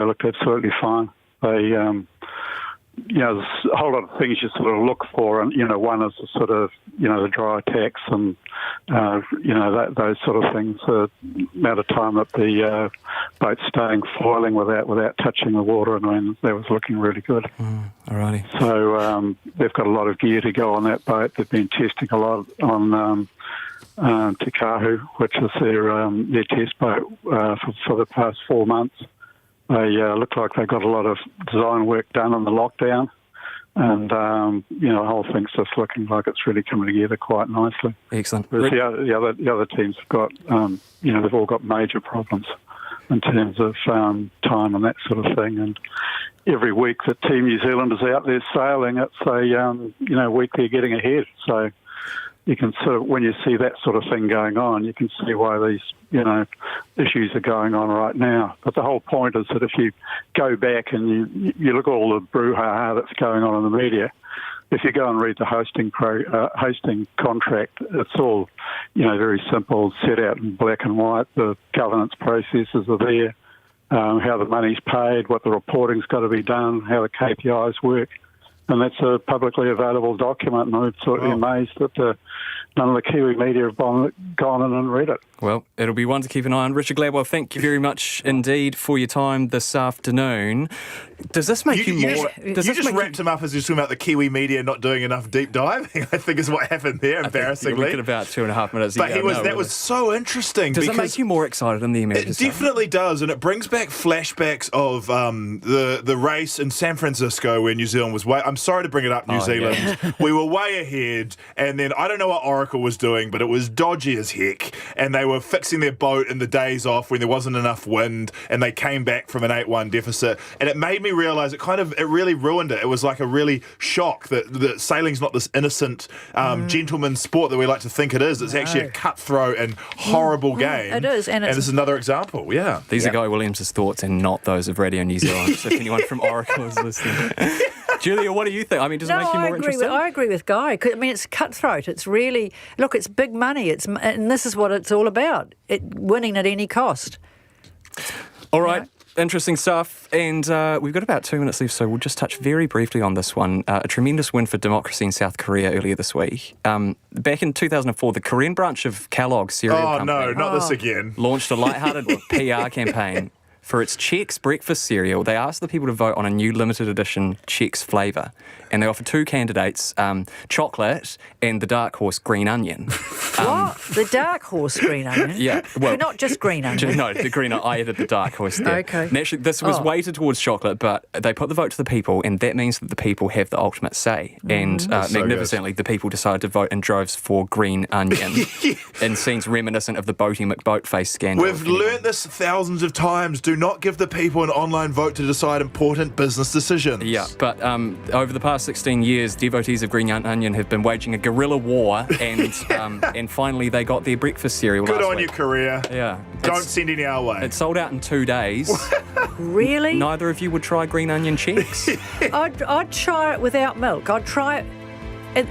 looked absolutely fine. They, there's a whole lot of things you sort of look for, and one is the sort of the dry attacks and those sort of things. The amount of time that the boat's staying foiling without touching the water, and I mean, that was looking really good. Alrighty. So they've got a lot of gear to go on that boat. They've been testing a lot on Te Kahu, which is their test boat for the past 4 months. They look like they got a lot of design work done in the lockdown, and the whole thing's just looking like it's really coming together quite nicely. Excellent. Whereas the other teams have got, they've all got major problems in terms of time and that sort of thing. And every week that Team New Zealand is out there sailing, it's a week they're getting ahead. So you can sort of, when you see that sort of thing going on, you can see why these, issues are going on right now. But the whole point is that if you go back and you look at all the brouhaha that's going on in the media, if you go and read the hosting contract, it's all, very simple, set out in black and white. The governance processes are there, how the money's paid, what the reporting's got to be done, how the KPIs work. And that's a publicly available document, and I'm absolutely amazed that none of the Kiwi media have gone in and read it. Well, it'll be one to keep an eye on. Richard Gladwell, thank you very much indeed for your time this afternoon. Does this make you more... You just wrapped him up as you were talking about the Kiwi media not doing enough deep diving, I think is what happened there, embarrassingly. We could about 2.5 minutes But ago. that was so interesting. Does it make you more excited in the American It definitely does, and it brings back flashbacks of the race in San Francisco where New Zealand was I'm sorry to bring it up, New Zealand. Yeah. We were way ahead, and then I don't know what Oracle was doing, but it was dodgy as heck, and they were fixing their boat in the days off when there wasn't enough wind, and they came back from an 8-1 deficit, and it made me realise it really ruined it. It was like a really shock that sailing's not this innocent gentleman's sport that we like to think it is. It's actually a cutthroat and horrible game. It is, and this is another example. Yeah, these are Guy Williams' thoughts and not those of Radio New Zealand. So if anyone from Oracle is listening. Julia, what do you think? I mean, does it make you more interested? I agree with Guy. I mean, it's cutthroat. It's really, it's big money. And this is what it's all about, winning at any cost. All right. Interesting stuff. And we've got about 2 minutes left, so we'll just touch very briefly on this one. A tremendous win for democracy in South Korea earlier this week. Back in 2004, the Korean branch of Kellogg's cereal company... Oh, no, not this again. ...launched a lighthearted PR campaign for its Chex breakfast cereal. They asked the people to vote on a new limited edition Chex flavour, and they offered 2 candidates, chocolate and the dark horse green onion. What? The dark horse green onion? Yeah. Well, not just green onion. No, the green onion. I added the dark horse there. Okay. And actually, this was weighted towards chocolate, but they put the vote to the people, and that means that the people have the ultimate say. And magnificently, the people decided to vote in droves for green onion in scenes reminiscent of the Boaty McBoatface scandal. We've learnt this thousands of times. Do not give the people an online vote to decide important business decisions. Yeah, but over the past 16 years, devotees of green onion have been waging a guerrilla war, and finally they got their breakfast cereal Good last on week. you, Korea. Yeah. Don't send any our way. It sold out in 2 days. Really? Neither of you would try green onion Chex? I'd try it without milk. I'd try it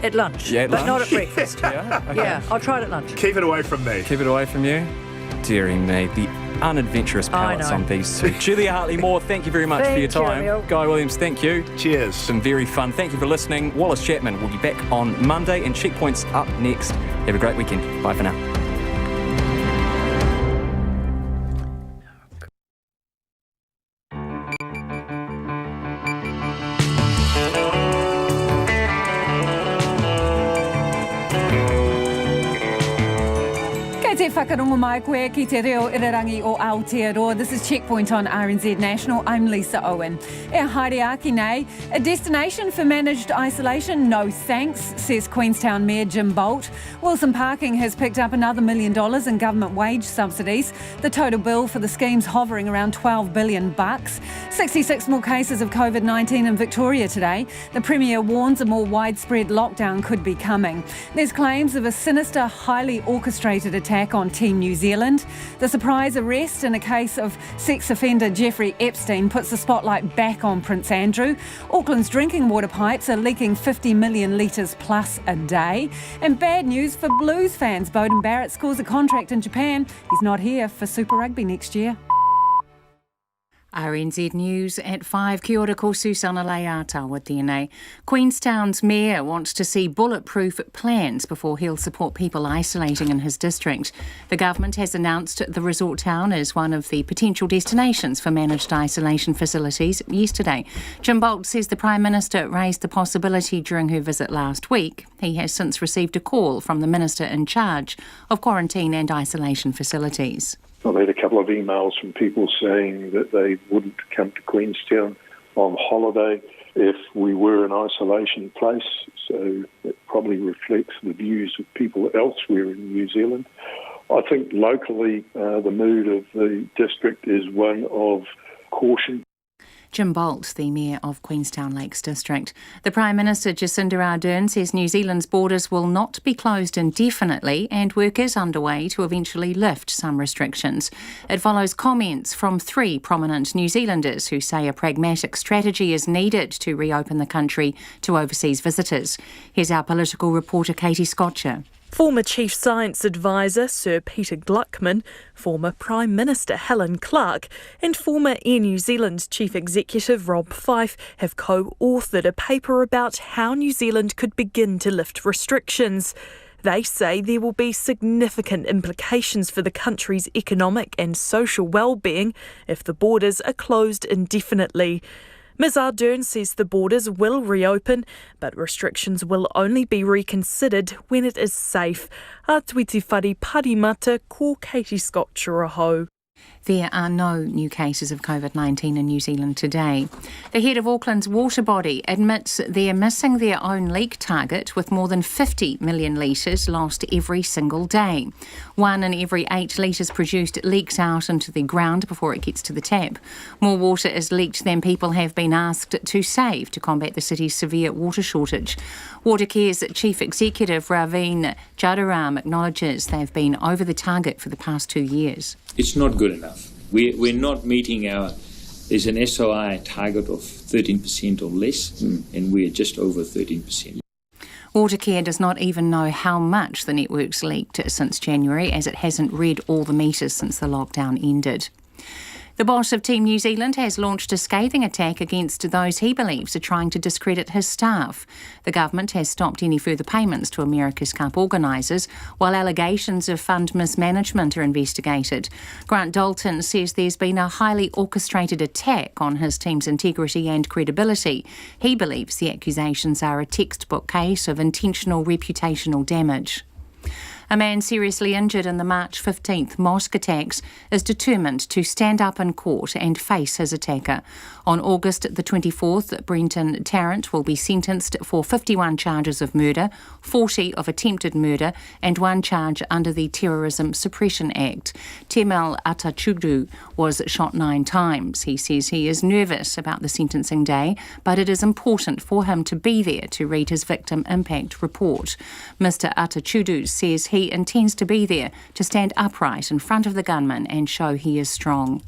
at lunch, but not at breakfast. Yeah? Okay. Yeah, I'll try it at lunch. Keep it away from me. Keep it away from you? Dearie me, the unadventurous palates on these two. Julia Hartley-Moore, thank you very much for your time. You. Guy Williams, thank you. Cheers. It's been very fun. Thank you for listening. Wallace Chapman will be back on Monday, and Checkpoint's up next. Have a great weekend. Bye for now. Te whakarongo mai koe ki te reo irarangi o Aotearoa. This is Checkpoint on RNZ National. I'm Lisa Owen. E haere aki nei, a destination for managed isolation? No thanks, says Queenstown Mayor Jim Bolt. Wilson Parking has picked up another $1 million in government wage subsidies. The total bill for the scheme's hovering around $12 billion. 66 more cases of COVID-19 in Victoria today. The Premier warns a more widespread lockdown could be coming. There's claims of a sinister, highly orchestrated attack on Team New Zealand. The surprise arrest in a case of sex offender Jeffrey Epstein puts the spotlight back on Prince Andrew. Auckland's drinking water pipes are leaking 50 million litres plus a day. And bad news for Blues fans. Beauden Barrett scores a contract in Japan. He's not here for Super Rugby next year. RNZ News at 5. Kia ora ko Susana Leata tēnei. Queenstown's mayor wants to see bulletproof plans before he'll support people isolating in his district. The government has announced the resort town as one of the potential destinations for managed isolation facilities yesterday. Jim Bolt says the Prime Minister raised the possibility during her visit last week. He has since received a call from the Minister in charge of quarantine and isolation facilities. I've had a couple of emails from people saying that they wouldn't come to Queenstown on holiday if we were an isolation place, so it probably reflects the views of people elsewhere in New Zealand. I think locally the mood of the district is one of caution. Jim Bolt, the Mayor of Queenstown Lakes District. The Prime Minister Jacinda Ardern says New Zealand's borders will not be closed indefinitely and work is underway to eventually lift some restrictions. It follows comments from 3 prominent New Zealanders who say a pragmatic strategy is needed to reopen the country to overseas visitors. Here's our political reporter Katie Scotcher. Former Chief Science Advisor Sir Peter Gluckman, former Prime Minister Helen Clark and former Air New Zealand Chief Executive Rob Fyfe have co-authored a paper about how New Zealand could begin to lift restrictions. They say there will be significant implications for the country's economic and social well-being if the borders are closed indefinitely. Ms Ardern says the borders will reopen, but restrictions will only be reconsidered when it is safe. Atuiti whare parimata ko Katie Scotcher aho. There are no new cases of COVID-19 in New Zealand today. The head of Auckland's water body admits they're missing their own leak target, with more than 50 million litres lost every single day. 1 in every 8 litres produced leaks out into the ground before it gets to the tap. More water is leaked than people have been asked to save to combat the city's severe water shortage. Watercare's Chief Executive Raveen Jadaram acknowledges they've been over the target for the past 2 years. It's not good enough. We're not meeting there's an SOI target of 13% or less, and we're just over 13%. Watercare does not even know how much the network's leaked since January, as it hasn't read all the meters since the lockdown ended. The boss of Team New Zealand has launched a scathing attack against those he believes are trying to discredit his staff. The government has stopped any further payments to America's Cup organisers, while allegations of fund mismanagement are investigated. Grant Dalton says there's been a highly orchestrated attack on his team's integrity and credibility. He believes the accusations are a textbook case of intentional reputational damage. A man seriously injured in the March 15th mosque attacks is determined to stand up in court and face his attacker. On August the 24th, Brenton Tarrant will be sentenced for 51 charges of murder, 40 of attempted murder and 1 charge under the Terrorism Suppression Act. Temel Atachudu was shot 9 times. He says he is nervous about the sentencing day, but it is important for him to be there to read his victim impact report. Mr Atachudu says he intends to be there to stand upright in front of the gunman and show he is strong.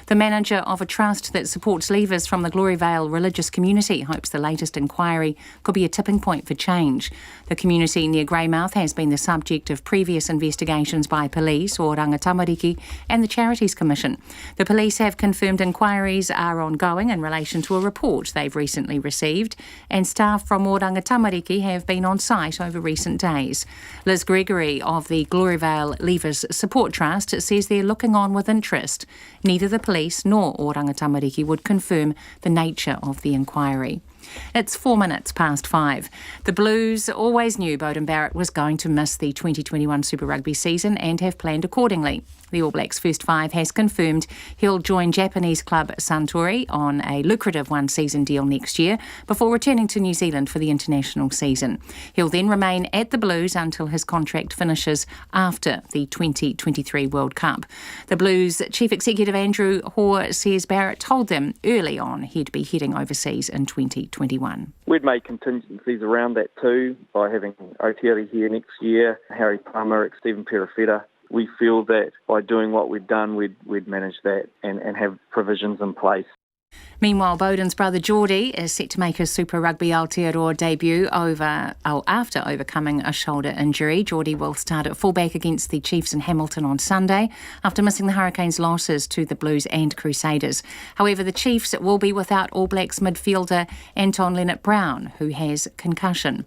The manager of a trust that supports leavers from the Glory Vale religious community hopes the latest inquiry could be a tipping point for change. The community near Greymouth has been the subject of previous investigations by police, or Rangatamariki, and the Charities Commission. The police have confirmed inquiries are ongoing in relation to a report they've recently received, and staff from Rangatamariki have been on site over recent days. Liz Gregory of the Glory Vale Leavers Support Trust says they're looking on with interest. Neither the police nor Rangatamariki would confirm the nature of the inquiry. It's 4 minutes past 5. The Blues always knew Beauden Barrett was going to miss the 2021 Super Rugby season and have planned accordingly. The All Blacks First Five has confirmed he'll join Japanese club Suntory on a lucrative 1-season deal next year before returning to New Zealand for the international season. He'll then remain at the Blues until his contract finishes after the 2023 World Cup. The Blues Chief Executive Andrew Hoare says Barrett told them early on he'd be heading overseas in 2021. We'd made contingencies around that too by having Otieri here next year, Harry Palmer, Stephen Perifetta. We feel that by doing what we've done, we'd manage that and have provisions in place. Meanwhile, Bowden's brother Geordie is set to make his Super Rugby Aotearoa debut after overcoming a shoulder injury. Geordie will start at fullback against the Chiefs in Hamilton on Sunday after missing the Hurricanes' losses to the Blues and Crusaders. However, the Chiefs will be without All Blacks midfielder Anton Leonard-Brown, who has concussion.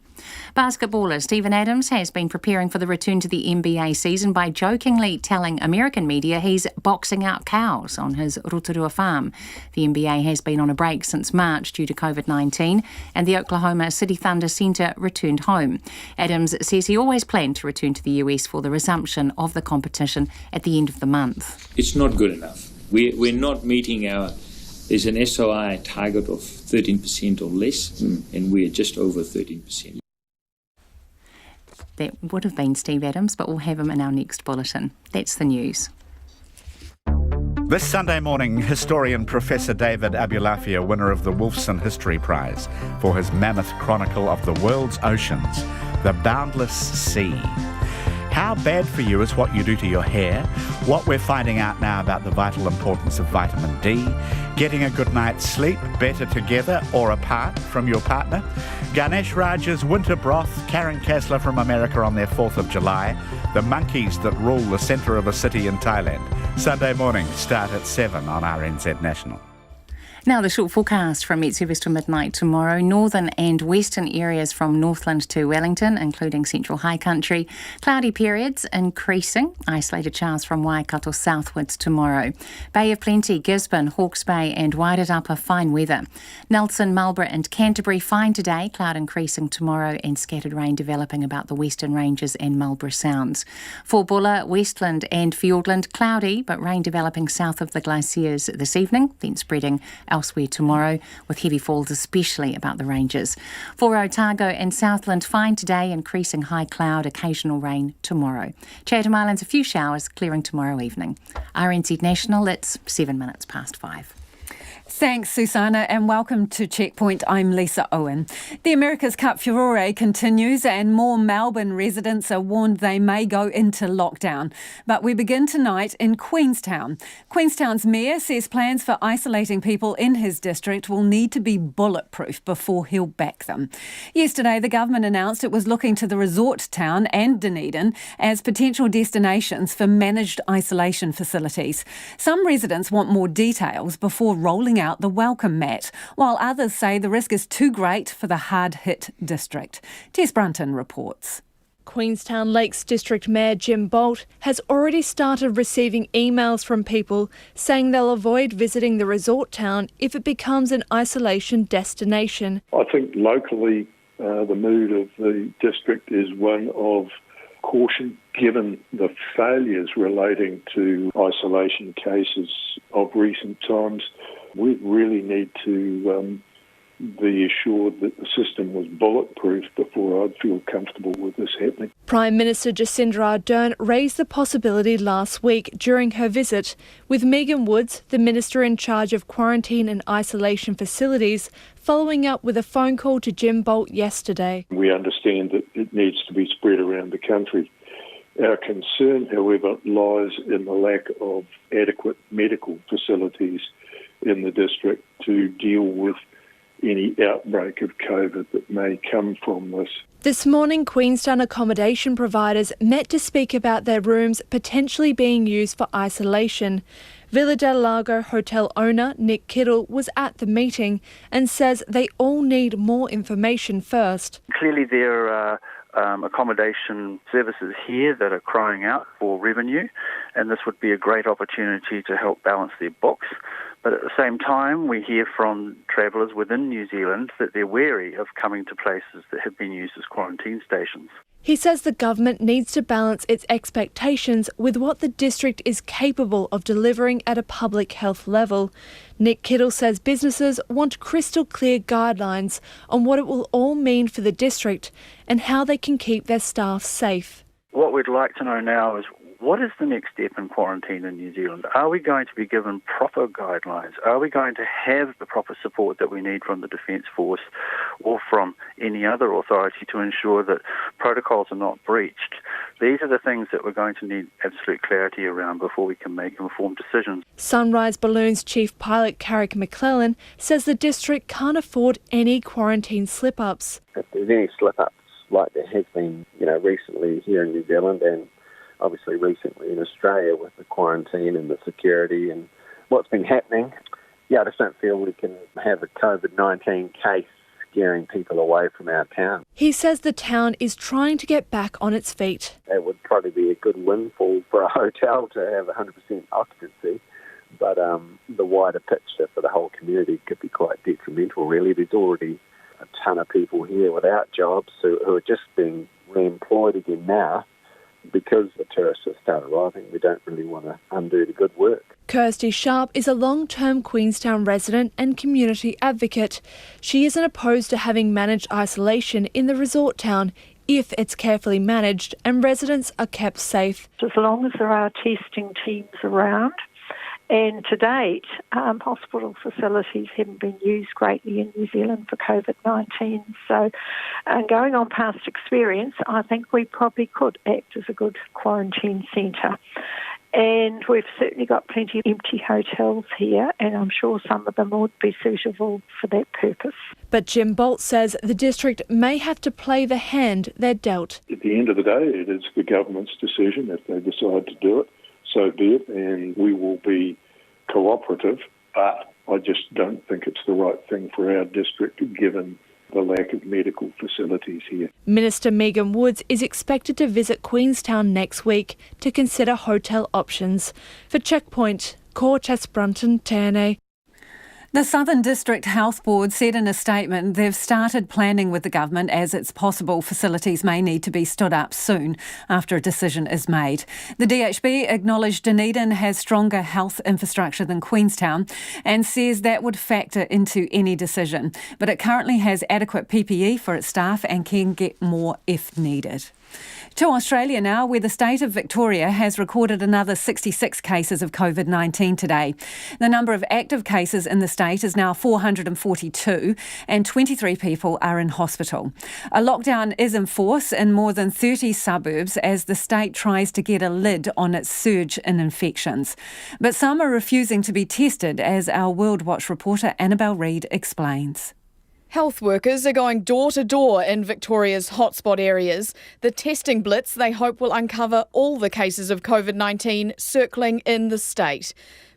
Basketballer Steven Adams has been preparing for the return to the NBA season by jokingly telling American media he's boxing out cows on his Rotorua farm. The NBA has been on a break since March due to COVID-19, and the Oklahoma City Thunder centre returned home. Adams says he always planned to return to the US for the resumption of the competition at the end of the month. It's not good enough. We're not meeting there's an SOI target of 13% or less, and we're just over 13%. That would have been Steve Adams, but we'll have him in our next bulletin. That's the news. This Sunday morning, historian Professor David Abulafia, winner of the Wolfson History Prize for his mammoth chronicle of the world's oceans, The Boundless Sea. How bad for you is what you do to your hair, what we're finding out now about the vital importance of vitamin D, getting a good night's sleep, better together or apart from your partner, Ganesh Raj's winter broth, Karen Kasler from America on their 4th of July, the monkeys that rule the centre of a city in Thailand. Sunday morning, start at 7 on RNZ National. Now the short forecast from Met Service to midnight tomorrow. Northern and western areas from Northland to Wellington, including central high country. Cloudy periods increasing. Isolated showers from Waikato southwards tomorrow. Bay of Plenty, Gisborne, Hawke's Bay and Wairatapa fine weather. Nelson, Marlborough and Canterbury fine today. Cloud increasing tomorrow and scattered rain developing about the western ranges and Marlborough Sounds. For Buller, Westland and Fiordland, cloudy but rain developing south of the glaciers this evening, then spreading elsewhere tomorrow, with heavy falls especially about the ranges. For Otago and Southland, fine today, increasing high cloud, occasional rain tomorrow. Chatham Islands, a few showers, clearing tomorrow evening. RNZ National, it's 7 minutes past 5. Thanks, Susanna, and welcome to Checkpoint. I'm Lisa Owen. The America's Cup furore continues and more Melbourne residents are warned they may go into lockdown. But we begin tonight in Queenstown. Queenstown's mayor says plans for isolating people in his district will need to be bulletproof before he'll back them. Yesterday, the government announced it was looking to the resort town and Dunedin as potential destinations for managed isolation facilities. Some residents want more details before rolling out the welcome mat, while others say the risk is too great for the hard-hit district. Tess Brunton reports. Queenstown Lakes District Mayor Jim Bolt has already started receiving emails from people saying they'll avoid visiting the resort town if it becomes an isolation destination. I think locally the mood of the district is one of caution, given the failures relating to isolation cases of recent times. We really need to be assured that the system was bulletproof before I'd feel comfortable with this happening. Prime Minister Jacinda Ardern raised the possibility last week during her visit, with Megan Woods, the Minister in charge of quarantine and isolation facilities, following up with a phone call to Jim Bolt yesterday. We understand that it needs to be spread around the country. Our concern, however, lies in the lack of adequate medical facilities in the district to deal with any outbreak of COVID that may come from this. This morning, Queenstown accommodation providers met to speak about their rooms potentially being used for isolation. Villa del Lago hotel owner Nick Kittle was at the meeting and says they all need more information first. Clearly there are accommodation services here that are crying out for revenue, and this would be a great opportunity to help balance their books. But at the same time, we hear from travellers within New Zealand that they're wary of coming to places that have been used as quarantine stations. He says the government needs to balance its expectations with what the district is capable of delivering at a public health level. Nick Kittle says businesses want crystal clear guidelines on what it will all mean for the district and how they can keep their staff safe. What we'd like to know now is what is the next step in quarantine in New Zealand? Are we going to be given proper guidelines? Are we going to have the proper support that we need from the Defence Force or from any other authority to ensure that protocols are not breached? These are the things that we're going to need absolute clarity around before we can make informed decisions. Sunrise Balloons Chief Pilot Carrick McClellan says the district can't afford any quarantine slip-ups. If there's any slip-ups like there has been, recently here in New Zealand and obviously recently in Australia with the quarantine and the security and what's been happening, I just don't feel we can have a COVID-19 case scaring people away from our town. He says the town is trying to get back on its feet. It would probably be a good windfall for a hotel to have 100% occupancy, but the wider picture for the whole community could be quite detrimental, really. There's already a ton of people here without jobs who are just being re-employed again now because the tourists have started arriving. We don't really want to undo the good work. Kirsty Sharp is a long-term Queenstown resident and community advocate. She isn't opposed to having managed isolation in the resort town if it's carefully managed and residents are kept safe. As long as there are testing teams around. And to date, hospital facilities haven't been used greatly in New Zealand for COVID-19. So going on past experience, I think we probably could act as a good quarantine centre. And we've certainly got plenty of empty hotels here, and I'm sure some of them would be suitable for that purpose. But Jim Bolt says the district may have to play the hand they're dealt. At the end of the day, it is the government's decision. If they decide to do it, so be it, and we will be cooperative, but I just don't think it's the right thing for our district given the lack of medical facilities here. Minister Megan Woods is expected to visit Queenstown next week to consider hotel options. For Checkpoint, Cortes Brunton, Tēnei. The Southern District Health Board said in a statement they've started planning with the government as it's possible facilities may need to be stood up soon after a decision is made. The DHB acknowledged Dunedin has stronger health infrastructure than Queenstown and says that would factor into any decision. But it currently has adequate PPE for its staff and can get more if needed. To Australia now, where the state of Victoria has recorded another 66 cases of COVID-19 today. The number of active cases in the state is now 442 and 23 people are in hospital. A lockdown is in force in more than 30 suburbs as the state tries to get a lid on its surge in infections. But some are refusing to be tested, as our World Watch reporter Annabelle Reid explains. Health workers are going door to door in Victoria's hotspot areas. The testing blitz they hope will uncover all the cases of COVID-19 circling in the state.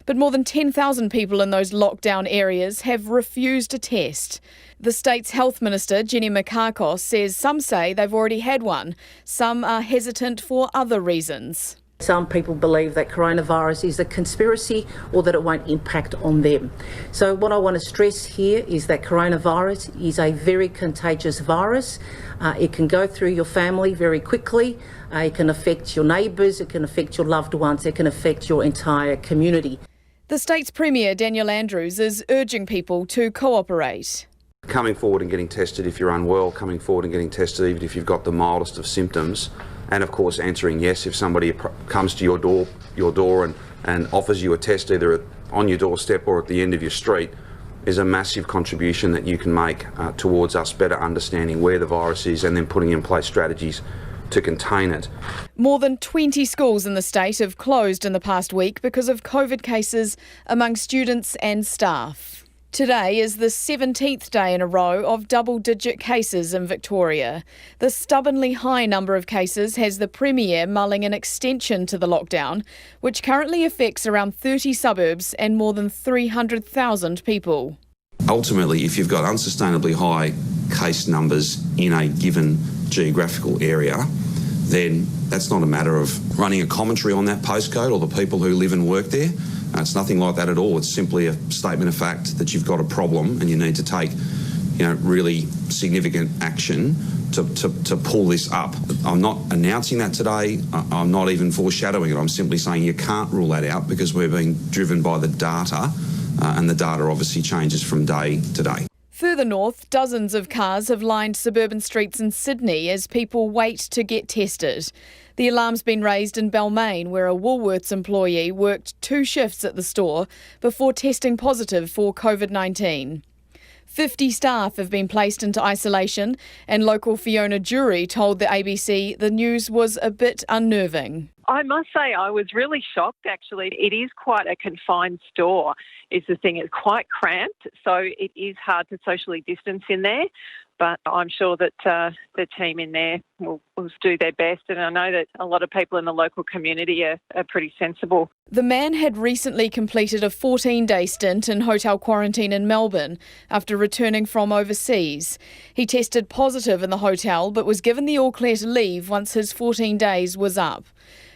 But more than 10,000 people in those lockdown areas have refused to test. The state's health minister, Jenny Mikakos, says some say they've already had one. Some are hesitant for other reasons. Some people believe that coronavirus is a conspiracy or that it won't impact on them. So what I want to stress here is that coronavirus is a very contagious virus. It can go through your family very quickly. It can affect your neighbours, it can affect your loved ones, it can affect your entire community. The state's Premier, Daniel Andrews, is urging people to cooperate. Coming forward and getting tested if you're unwell, coming forward and getting tested even if you've got the mildest of symptoms, and of course answering yes if somebody comes to your door and offers you a test either on your doorstep or at the end of your street is a massive contribution that you can make towards us better understanding where the virus is and then putting in place strategies to contain it. More than 20 schools in the state have closed in the past week because of COVID cases among students and staff. Today is the 17th day in a row of double-digit cases in Victoria. The stubbornly high number of cases has the Premier mulling an extension to the lockdown, which currently affects around 30 suburbs and more than 300,000 people. Ultimately, if you've got unsustainably high case numbers in a given geographical area, then that's not a matter of running a commentary on that postcode or the people who live and work there. It's nothing like that at all. It's simply a statement of fact that you've got a problem and you need to take, really significant action to pull this up. I'm not announcing that today. I'm not even foreshadowing it. I'm simply saying you can't rule that out because we're being driven by the data, and the data obviously changes from day to day. Further north, dozens of cars have lined suburban streets in Sydney as people wait to get tested. The alarm's been raised in Balmain, where a Woolworths employee worked 2 shifts at the store before testing positive for COVID-19. 50 staff have been placed into isolation, and local Fiona Jury told the ABC the news was a bit unnerving. I must say I was really shocked, actually. It is quite a confined store, is the thing. It's quite cramped, so it is hard to socially distance in there. But I'm sure that the team in there will do their best, and I know that a lot of people in the local community are pretty sensible. The man had recently completed a 14-day stint in hotel quarantine in Melbourne after returning from overseas. He tested positive in the hotel but was given the all clear to leave once his 14 days was up.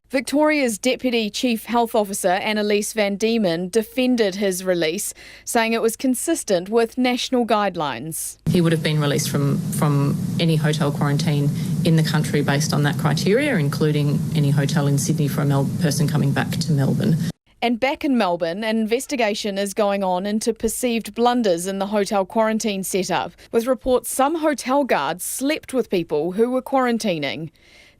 Victoria's Deputy Chief Health Officer Annalise Van Diemen defended his release, saying it was consistent with national guidelines. He would have been released from any hotel quarantine in the country based on that criteria, including any hotel in Sydney for a person coming back to Melbourne. And back in Melbourne, an investigation is going on into perceived blunders in the hotel quarantine setup, with reports some hotel guards slept with people who were quarantining.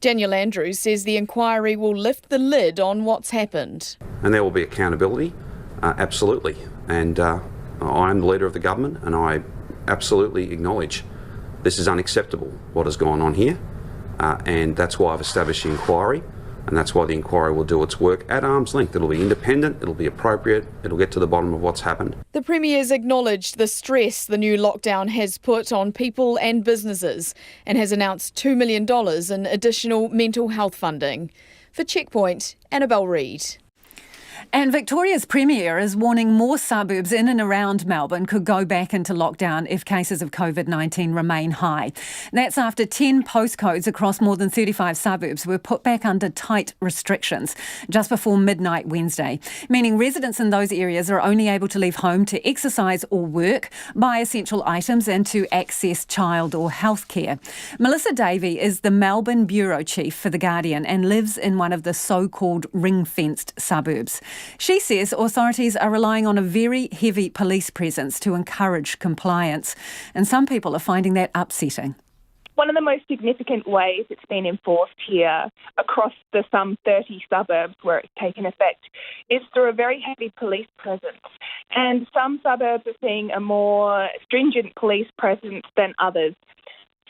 Daniel Andrews says the inquiry will lift the lid on what's happened. And there will be accountability, absolutely. And I'm the leader of the government, and I absolutely acknowledge this is unacceptable, what has gone on here. And that's why I've established the inquiry, and that's why the inquiry will do its work at arm's length. It'll be independent, it'll be appropriate, it'll get to the bottom of what's happened. The Premier's acknowledged the stress the new lockdown has put on people and businesses and has announced $2 million in additional mental health funding. For Checkpoint, Annabelle Reid. And Victoria's Premier is warning more suburbs in and around Melbourne could go back into lockdown if cases of COVID-19 remain high. That's after 10 postcodes across more than 35 suburbs were put back under tight restrictions just before midnight Wednesday, meaning residents in those areas are only able to leave home to exercise or work, buy essential items and to access child or health care. Melissa Davy is the Melbourne Bureau Chief for The Guardian and lives in one of the so-called ring-fenced suburbs. She says authorities are relying on a very heavy police presence to encourage compliance, and some people are finding that upsetting. One of the most significant ways it's been enforced here across the some 30 suburbs where it's taken effect is through a very heavy police presence. And some suburbs are seeing a more stringent police presence than others.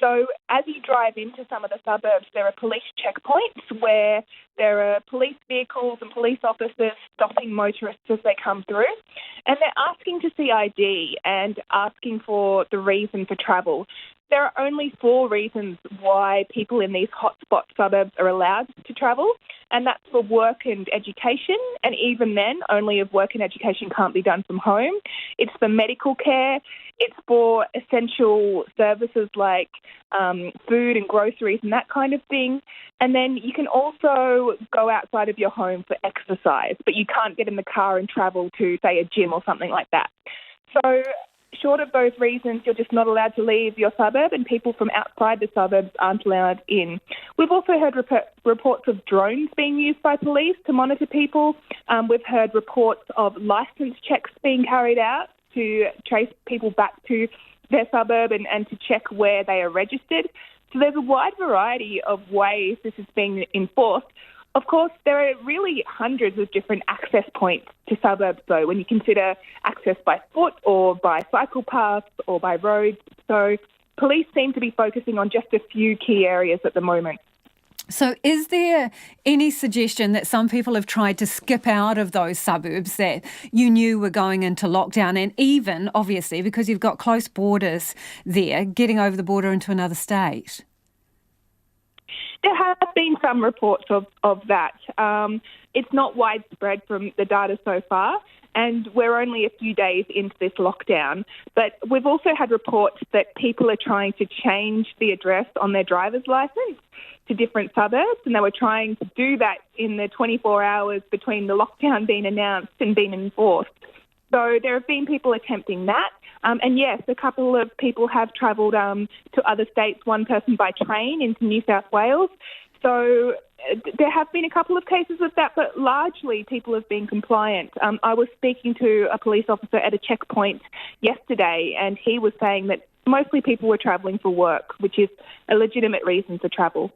So as you drive into some of the suburbs, there are police checkpoints where there are police vehicles and police officers stopping motorists as they come through. And they're asking to see ID and asking for the reason for travel. There are only 4 reasons why people in these hotspot suburbs are allowed to travel, and that's for work and education, and even then, only if work and education can't be done from home. It's for medical care, it's for essential services like food and groceries and that kind of thing. And then you can also go outside of your home for exercise, but you can't get in the car and travel to, say, a gym or something like that. So short of those reasons, you're just not allowed to leave your suburb, and people from outside the suburbs aren't allowed in. We've also heard reports of drones being used by police to monitor people. We've heard reports of licence checks being carried out to trace people back to their suburb and to check where they are registered. So there's a wide variety of ways this is being enforced. Of course, there are really hundreds of different access points to suburbs, though, when you consider access by foot or by cycle paths or by roads. So police seem to be focusing on just a few key areas at the moment. So is there any suggestion that some people have tried to skip out of those suburbs that you knew were going into lockdown, and even, obviously, because you've got close borders there, getting over the border into another state? There have been some reports of that. It's not widespread from the data so far, and we're only a few days into this lockdown. But we've also had reports that people are trying to change the address on their driver's licence to different suburbs, and they were trying to do that in the 24 hours between the lockdown being announced and being enforced. So there have been people attempting that. And yes, a couple of people have travelled to other states, one person by train into New South Wales. So There have been a couple of cases of that, but largely people have been compliant. I was speaking to a police officer at a checkpoint yesterday, and he was saying that mostly people were travelling for work, which is a legitimate reason to travel.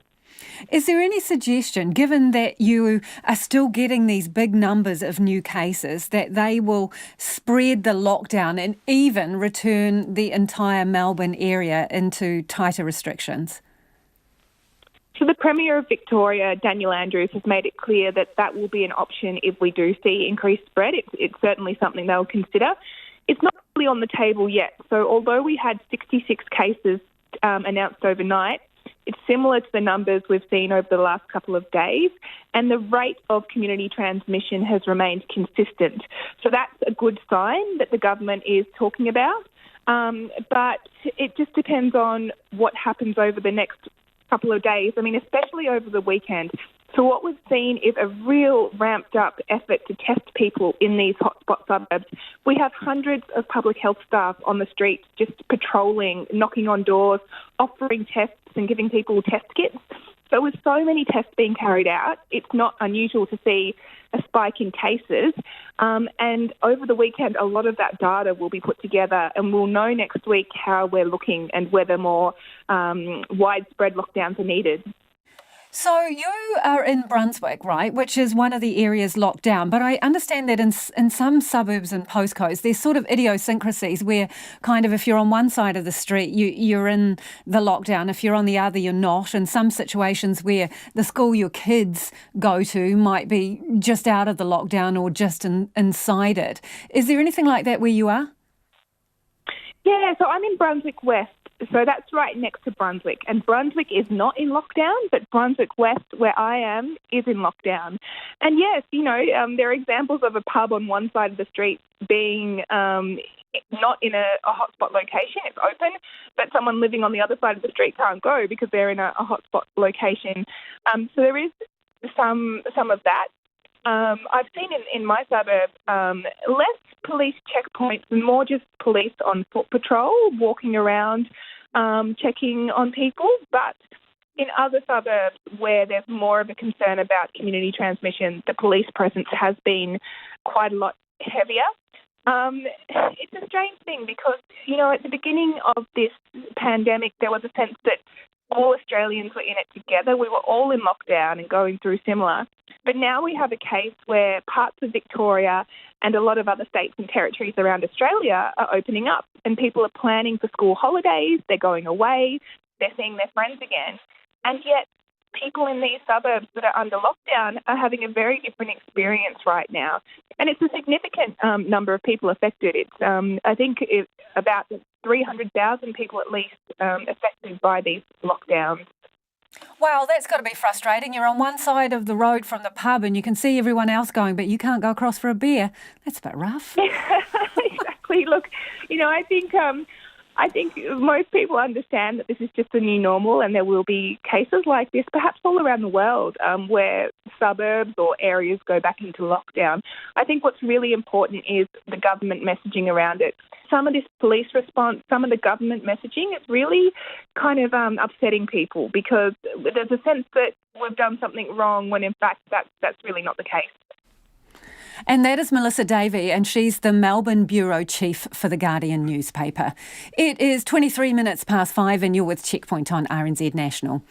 Is there any suggestion, given that you are still getting these big numbers of new cases, that they will spread the lockdown and even return the entire Melbourne area into tighter restrictions? So the Premier of Victoria, Daniel Andrews, has made it clear that that will be an option if we do see increased spread. It's certainly something they'll consider. It's not really on the table yet. So although we had 66 cases announced overnight, it's similar to the numbers we've seen over the last couple of days, and the rate of community transmission has remained consistent. So that's a good sign that the government is talking about. But it just depends on what happens over the next couple of days. I mean, especially over the weekend. So what we've seen is a real ramped-up effort to test people in these hotspot suburbs. We have hundreds of public health staff on the streets just patrolling, knocking on doors, offering tests and giving people test kits. So with so many tests being carried out, it's not unusual to see a spike in cases. And over the weekend, a lot of that data will be put together, and we'll know next week how we're looking and whether more widespread lockdowns are needed. So you are in Brunswick, right, which is one of the areas locked down. But I understand that in some suburbs and postcodes, there's sort of idiosyncrasies where kind of if you're on one side of the street, you're in the lockdown. If you're on the other, you're not. And some situations where the school your kids go to might be just out of the lockdown or just inside it. Is there anything like that where you are? Yeah, so I'm in Brunswick West. So that's right next to Brunswick. And Brunswick is not in lockdown, but Brunswick West, where I am, is in lockdown. And yes, there are examples of a pub on one side of the street being not in a hotspot location. It's open, but someone living on the other side of the street can't go because they're in a hotspot location. So there is some of that. I've seen in my suburb less police checkpoints and more just police on foot patrol, walking around, checking on people. But in other suburbs where there's more of a concern about community transmission, the police presence has been quite a lot heavier. It's a strange thing because, at the beginning of this pandemic, there was a sense that all Australians were in it together. We were all in lockdown and going through similar. But now we have a case where parts of Victoria and a lot of other states and territories around Australia are opening up, and people are planning for school holidays, they're going away, they're seeing their friends again. And yet people in these suburbs that are under lockdown are having a very different experience right now. And it's a significant number of people affected. It's, I think, about 300,000 people at least affected by these lockdowns. Wow, that's got to be frustrating. You're on one side of the road from the pub and you can see everyone else going, but you can't go across for a beer. That's a bit rough. Exactly. Look, I think most people understand that this is just the new normal, and there will be cases like this perhaps all around the world where suburbs or areas go back into lockdown. I think what's really important is the government messaging around it. Some of this police response, some of the government messaging, it's really kind of upsetting people because there's a sense that we've done something wrong when in fact that's really not the case. And that is Melissa Davy, and she's the Melbourne Bureau Chief for The Guardian newspaper. It is 23 minutes past 5 and you're with Checkpoint on RNZ National.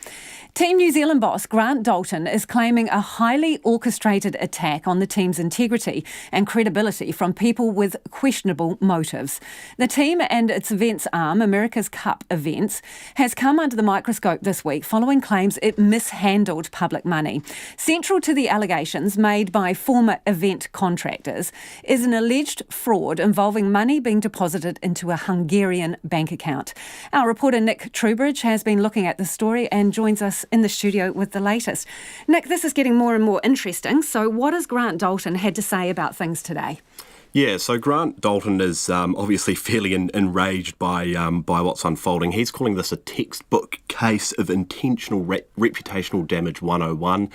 Team New Zealand boss Grant Dalton is claiming a highly orchestrated attack on the team's integrity and credibility from people with questionable motives. The team and its events arm, America's Cup Events, has come under the microscope this week following claims it mishandled public money. Central to the allegations made by former event contractors is an alleged fraud involving money being deposited into a Hungarian bank account. Our reporter Nick Trubridge has been looking at the story and joins us in the studio with the latest. Nick, this is getting more and more interesting. So what has Grant Dalton had to say about things today? Yeah, so Grant Dalton is obviously fairly enraged by what's unfolding. He's calling this a textbook case of intentional reputational damage 101.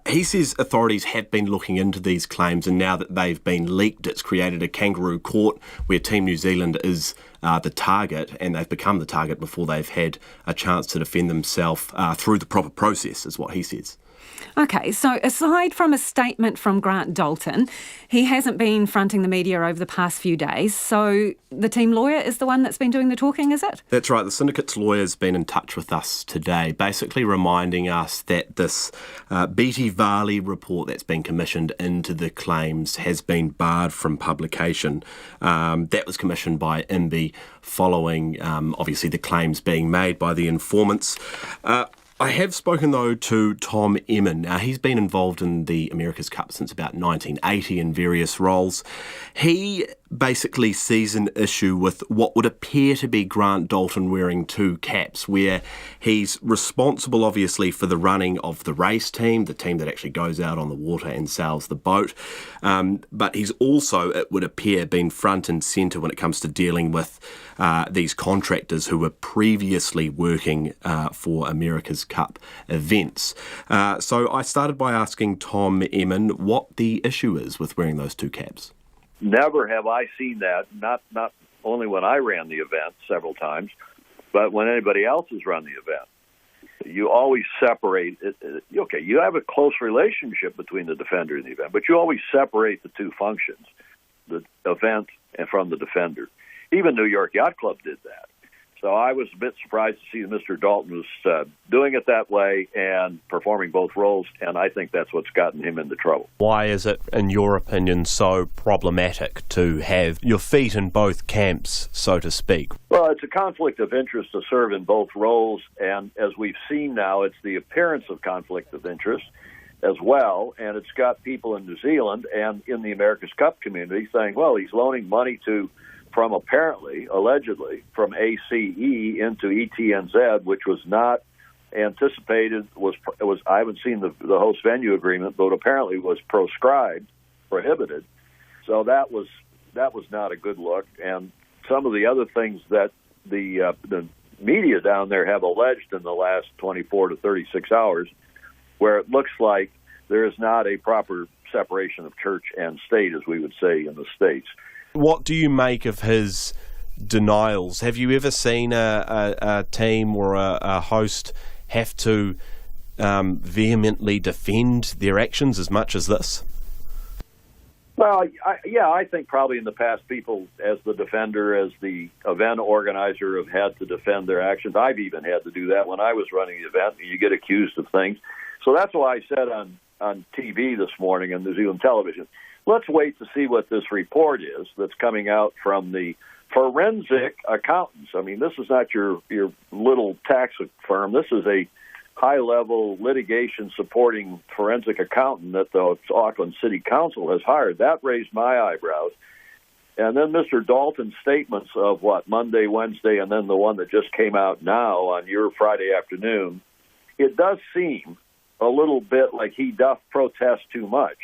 He says authorities have been looking into these claims, and now that they've been leaked, it's created a kangaroo court where Team New Zealand is the target, and they've become the target before they've had a chance to defend themselves through the proper process, is what he says. Okay, so aside from a statement from Grant Dalton, he hasn't been fronting the media over the past few days, so the team lawyer is the one that's been doing the talking, is it? That's right. The syndicate's lawyer's been in touch with us today, basically reminding us that this Beatty Varley report that's been commissioned into the claims has been barred from publication. That was commissioned by IMBY following, obviously, the claims being made by the informants. I have spoken, though, to Tom Emin. Now, he's been involved in the America's Cup since about 1980 in various roles. He basically sees an issue with what would appear to be Grant Dalton wearing two caps, where he's responsible, obviously, for the running of the race team, the team that actually goes out on the water and sails the boat. But he's also, it would appear, been front and centre when it comes to dealing with these contractors who were previously working for America's Cup events. So I started by asking Tom Emin what the issue is with wearing those two caps. Never have I seen that, not only when I ran the event several times, but when anybody else has run the event. You always separate it. Okay, you have a close relationship between the defender and the event, but you always separate the two functions, the event and from the defender. Even New York Yacht Club did that. So I was a bit surprised to see that Mr. Dalton was doing it that way and performing both roles, and I think that's what's gotten him into trouble. Why is it, in your opinion, so problematic to have your feet in both camps, so to speak? Well, it's a conflict of interest to serve in both roles, and as we've seen now, it's the appearance of conflict of interest as well, and it's got people in New Zealand and in the America's Cup community saying, well, he's loaning money from allegedly, from ACE into ETNZ, which was not anticipated, was I haven't seen the host venue agreement, but apparently was prohibited. So that was not a good look. And some of the other things that the media down there have alleged in the last 24 to 36 hours, where it looks like there is not a proper separation of church and state, as we would say in the States. What do you make of his denials? Have you ever seen a team or a host have to vehemently defend their actions as much as this? Well, I think probably in the past people, as the defender, as the event organizer, have had to defend their actions. I've even had to do that when I was running the event, and you get accused of things. So that's why I said on TV this morning on New Zealand television, let's wait to see what this report is that's coming out from the forensic accountants. I mean, this is not your little tax firm. This is a high-level litigation-supporting forensic accountant that the Auckland City Council has hired. That raised my eyebrows. And then Mr. Dalton's statements of, Monday, Wednesday, and then the one that just came out now on your Friday afternoon, it does seem a little bit like he doth protest too much.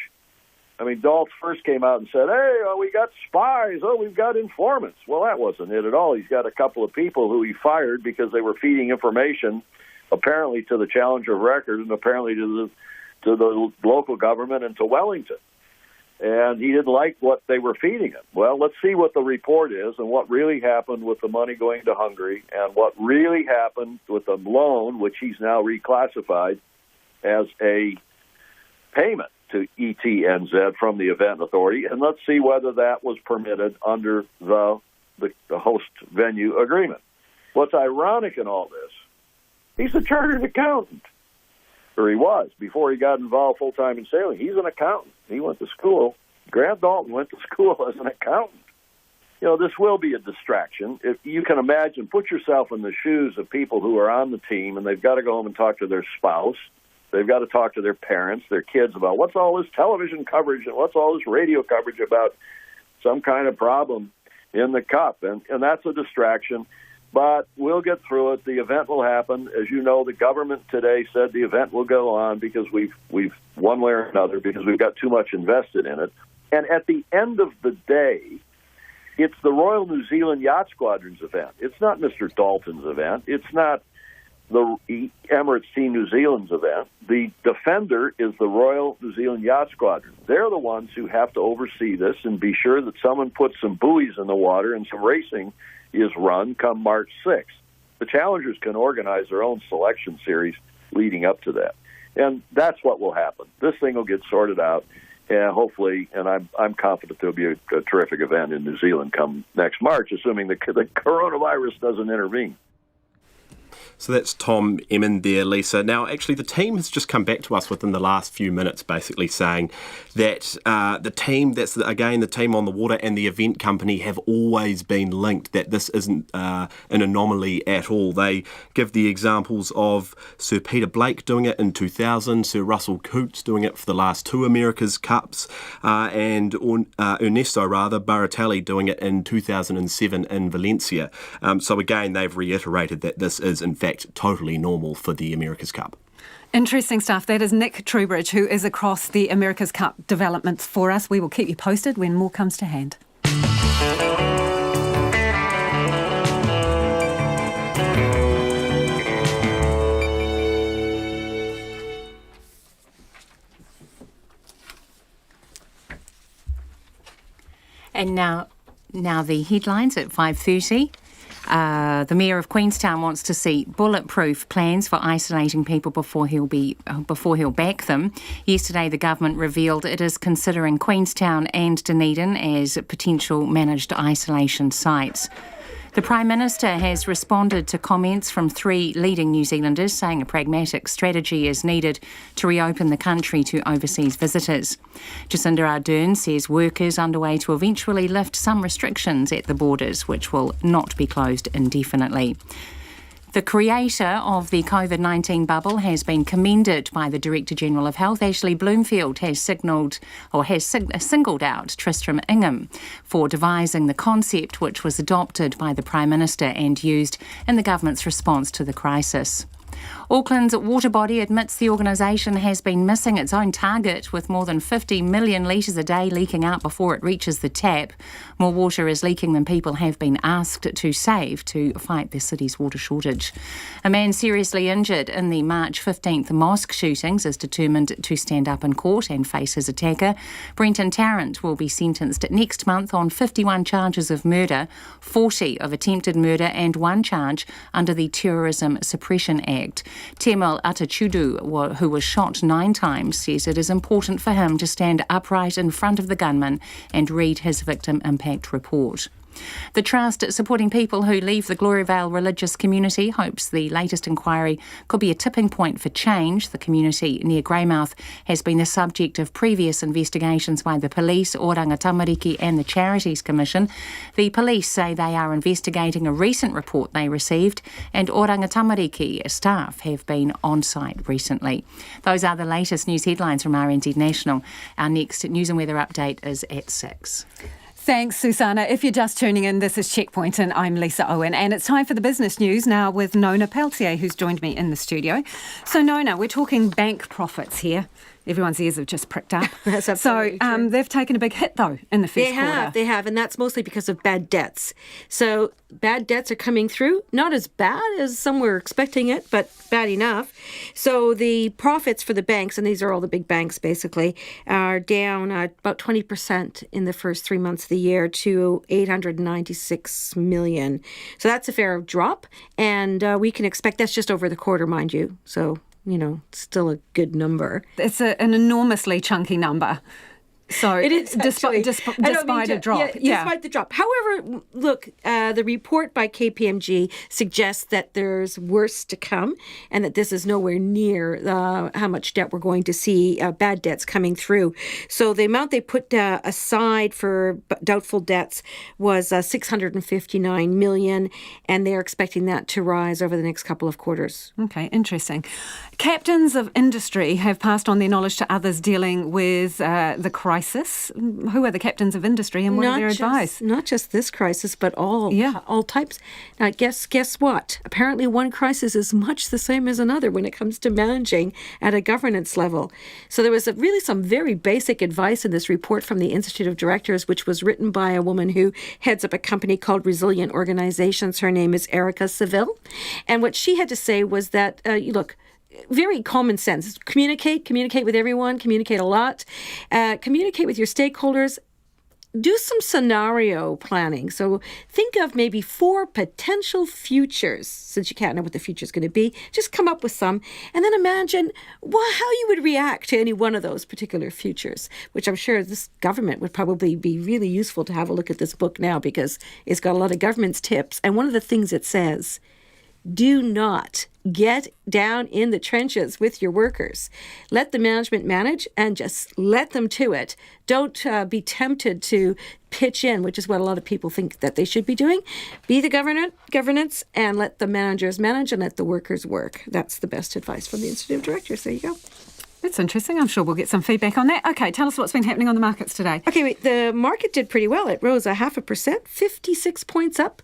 I mean, Dalton first came out and said, hey, we got spies. Oh, we've got informants. Well, that wasn't it at all. He's got a couple of people who he fired because they were feeding information, apparently to the Challenger Record and apparently to the local government and to Wellington. And he didn't like what they were feeding him. Well, let's see what the report is and what really happened with the money going to Hungary and what really happened with the loan, which he's now reclassified as a payment to ETNZ from the event authority, and let's see whether that was permitted under the host venue agreement. What's ironic in all this, he's a chartered accountant, or he was, before he got involved full-time in sailing. He's an accountant. He went to school. Grant Dalton went to school as an accountant. You know, this will be a distraction. If you can imagine, put yourself in the shoes of people who are on the team, and they've got to go home and talk to their spouse. They've got to talk to their parents, their kids about what's all this television coverage and what's all this radio coverage about some kind of problem in the Cup. And that's a distraction. But we'll get through it. The event will happen. As you know, the government today said the event will go on because we've one way or another, because we've got too much invested in it. And at the end of the day, it's the Royal New Zealand Yacht Squadron's event. It's not Mr. Dalton's event. It's not the Emirates Team New Zealand's event. The defender is the Royal New Zealand Yacht Squadron. They're the ones who have to oversee this and be sure that someone puts some buoys in the water and some racing is run come March 6th. The challengers can organize their own selection series leading up to that. And that's what will happen. This thing will get sorted out, and hopefully, and I'm confident there'll be a terrific event in New Zealand come next March, assuming the coronavirus doesn't intervene. So that's Tom Emmon there, Lisa. Now, actually, the team has just come back to us within the last few minutes, basically saying that the team, the team on the water and the event company have always been linked, that this isn't an anomaly at all. They give the examples of Sir Peter Blake doing it in 2000, Sir Russell Cootes doing it for the last two America's Cups, and Ernesto Baratelli doing it in 2007 in Valencia. So again, they've reiterated that this is, in fact, totally normal for the America's Cup. Interesting stuff. That is Nick Trubridge, who is across the America's Cup developments for us. We will keep you posted when more comes to hand. And now the headlines at 5:30. The Mayor of Queenstown wants to see bulletproof plans for isolating people before he'll back them. Yesterday, the government revealed it is considering Queenstown and Dunedin as potential managed isolation sites. The Prime Minister has responded to comments from three leading New Zealanders saying a pragmatic strategy is needed to reopen the country to overseas visitors. Jacinda Ardern says work is underway to eventually lift some restrictions at the borders, which will not be closed indefinitely. The creator of the COVID-19 bubble has been commended by the Director-General of Health. Ashley Bloomfield has singled out Tristram Ingham for devising the concept which was adopted by the Prime Minister and used in the government's response to the crisis. Auckland's water body admits the organisation has been missing its own target, with more than 50 million litres a day leaking out before it reaches the tap. More water is leaking than people have been asked to save to fight the city's water shortage. A man seriously injured in the March 15th mosque shootings is determined to stand up in court and face his attacker. Brenton Tarrant will be sentenced next month on 51 charges of murder, 40 of attempted murder and one charge under the Terrorism Suppression Act. Temel Atachudu, who was shot 9 times, says it is important for him to stand upright in front of the gunman and read his victim impact report. The Trust supporting people who leave the Gloriavale religious community hopes the latest inquiry could be a tipping point for change. The community near Greymouth has been the subject of previous investigations by the police, Oranga Tamariki and the Charities Commission. The police say they are investigating a recent report they received, and Oranga Tamariki staff have been on site recently. Those are the latest news headlines from RNZ National. Our next news and weather update is at 6. Thanks, Susanna. If you're just tuning in, this is Checkpoint and I'm Lisa Owen, and it's time for the business news now with Nona Peltier, who's joined me in the studio. So Nona, we're talking bank profits here. Everyone's ears have just pricked up. That's absolutely true. They've taken a big hit, though, in the first quarter. They have, and that's mostly because of bad debts. So bad debts are coming through, not as bad as some were expecting it, but bad enough. So the profits for the banks, and these are all the big banks basically, are down about 20% in the first 3 months of the year to 896 million. So that's a fair drop, and we can expect that's just over the quarter, mind you. So still a good number. It's an enormously chunky number. So it is despite a drop. Despite the drop. However, look, the report by KPMG suggests that there's worse to come and that this is nowhere near how much debt we're going to see, bad debts coming through. So the amount they put aside for doubtful debts was 659 million, and they're expecting that to rise over the next couple of quarters. Okay, interesting. Captains of industry have passed on their knowledge to others dealing with the crisis. Who are the captains of industry and what are their advice? Not just this crisis, but all types. Now, guess what? Apparently one crisis is much the same as another when it comes to managing at a governance level. So there was really some very basic advice in this report from the Institute of Directors, which was written by a woman who heads up a company called Resilient Organizations. Her name is Erica Seville. And what she had to say was that, look, very common sense. Communicate with everyone, communicate a lot, communicate with your stakeholders. do some scenario planning. So think of maybe 4 potential futures, since you can't know what the future is going to be. Just come up with some, and then imagine how you would react to any one of those particular futures, which I'm sure this government would probably be really useful to have a look at this book now, because it's got a lot of government's tips. And one of the things it says, do not get down in the trenches with your workers. Let the management manage and just let them to it. Don't be tempted to pitch in, which is what a lot of people think that they should be doing. Be the governance and let the managers manage and let the workers work. That's the best advice from the Institute of Directors. There you go. That's interesting. I'm sure we'll get some feedback on that. Okay, tell us what's been happening on the markets today. Okay, the market did pretty well. It rose 0.5%, 56 points up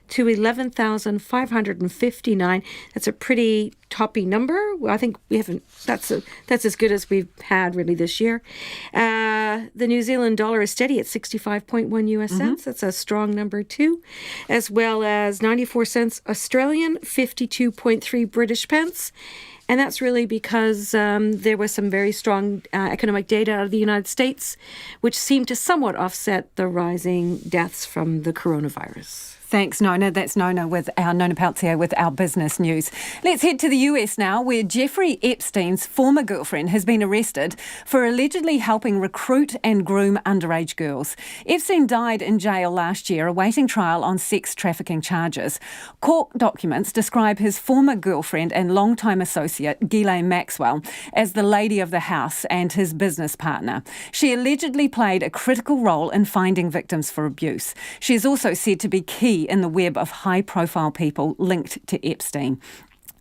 to 11,559. That's a pretty toppy number. I think we haven't. That's as good as we've had really this year. The New Zealand dollar is steady at 65.1 US cents. That's a strong number too, as well as 94 cents Australian, 52.3 British pence. And that's really because there was some very strong economic data out of the United States, which seemed to somewhat offset the rising deaths from the coronavirus. Thanks, Nona. That's Nona Peltier with our business news. Let's head to the US now, where Jeffrey Epstein's former girlfriend has been arrested for allegedly helping recruit and groom underage girls. Epstein died in jail last year, awaiting trial on sex trafficking charges. Court documents describe his former girlfriend and longtime associate, Ghislaine Maxwell, as the lady of the house and his business partner. She allegedly played a critical role in finding victims for abuse. She is also said to be key in the web of high-profile people linked to Epstein,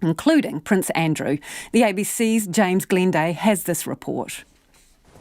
including Prince Andrew. The ABC's James Glenday has this report.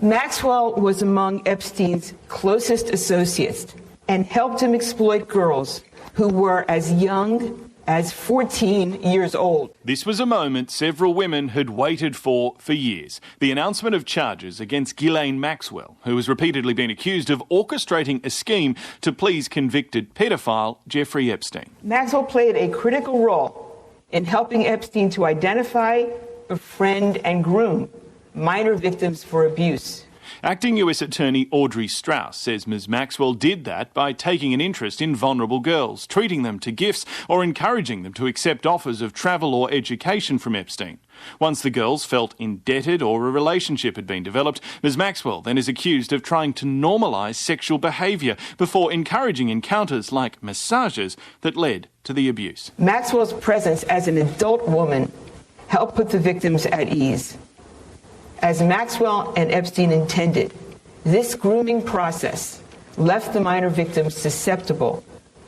Maxwell was among Epstein's closest associates and helped him exploit girls who were as young as 14 years old. This was a moment several women had waited for years. The announcement of charges against Ghislaine Maxwell, who has repeatedly been accused of orchestrating a scheme to please convicted paedophile Jeffrey Epstein. Maxwell played a critical role in helping Epstein to identify, befriend, and groom minor victims for abuse. Acting US Attorney Audrey Strauss says Ms Maxwell did that by taking an interest in vulnerable girls, treating them to gifts or encouraging them to accept offers of travel or education from Epstein. Once the girls felt indebted or a relationship had been developed, Ms Maxwell then is accused of trying to normalise sexual behaviour before encouraging encounters like massages that led to the abuse. Maxwell's presence as an adult woman helped put the victims at ease. As Maxwell and Epstein intended, this grooming process left the minor victims susceptible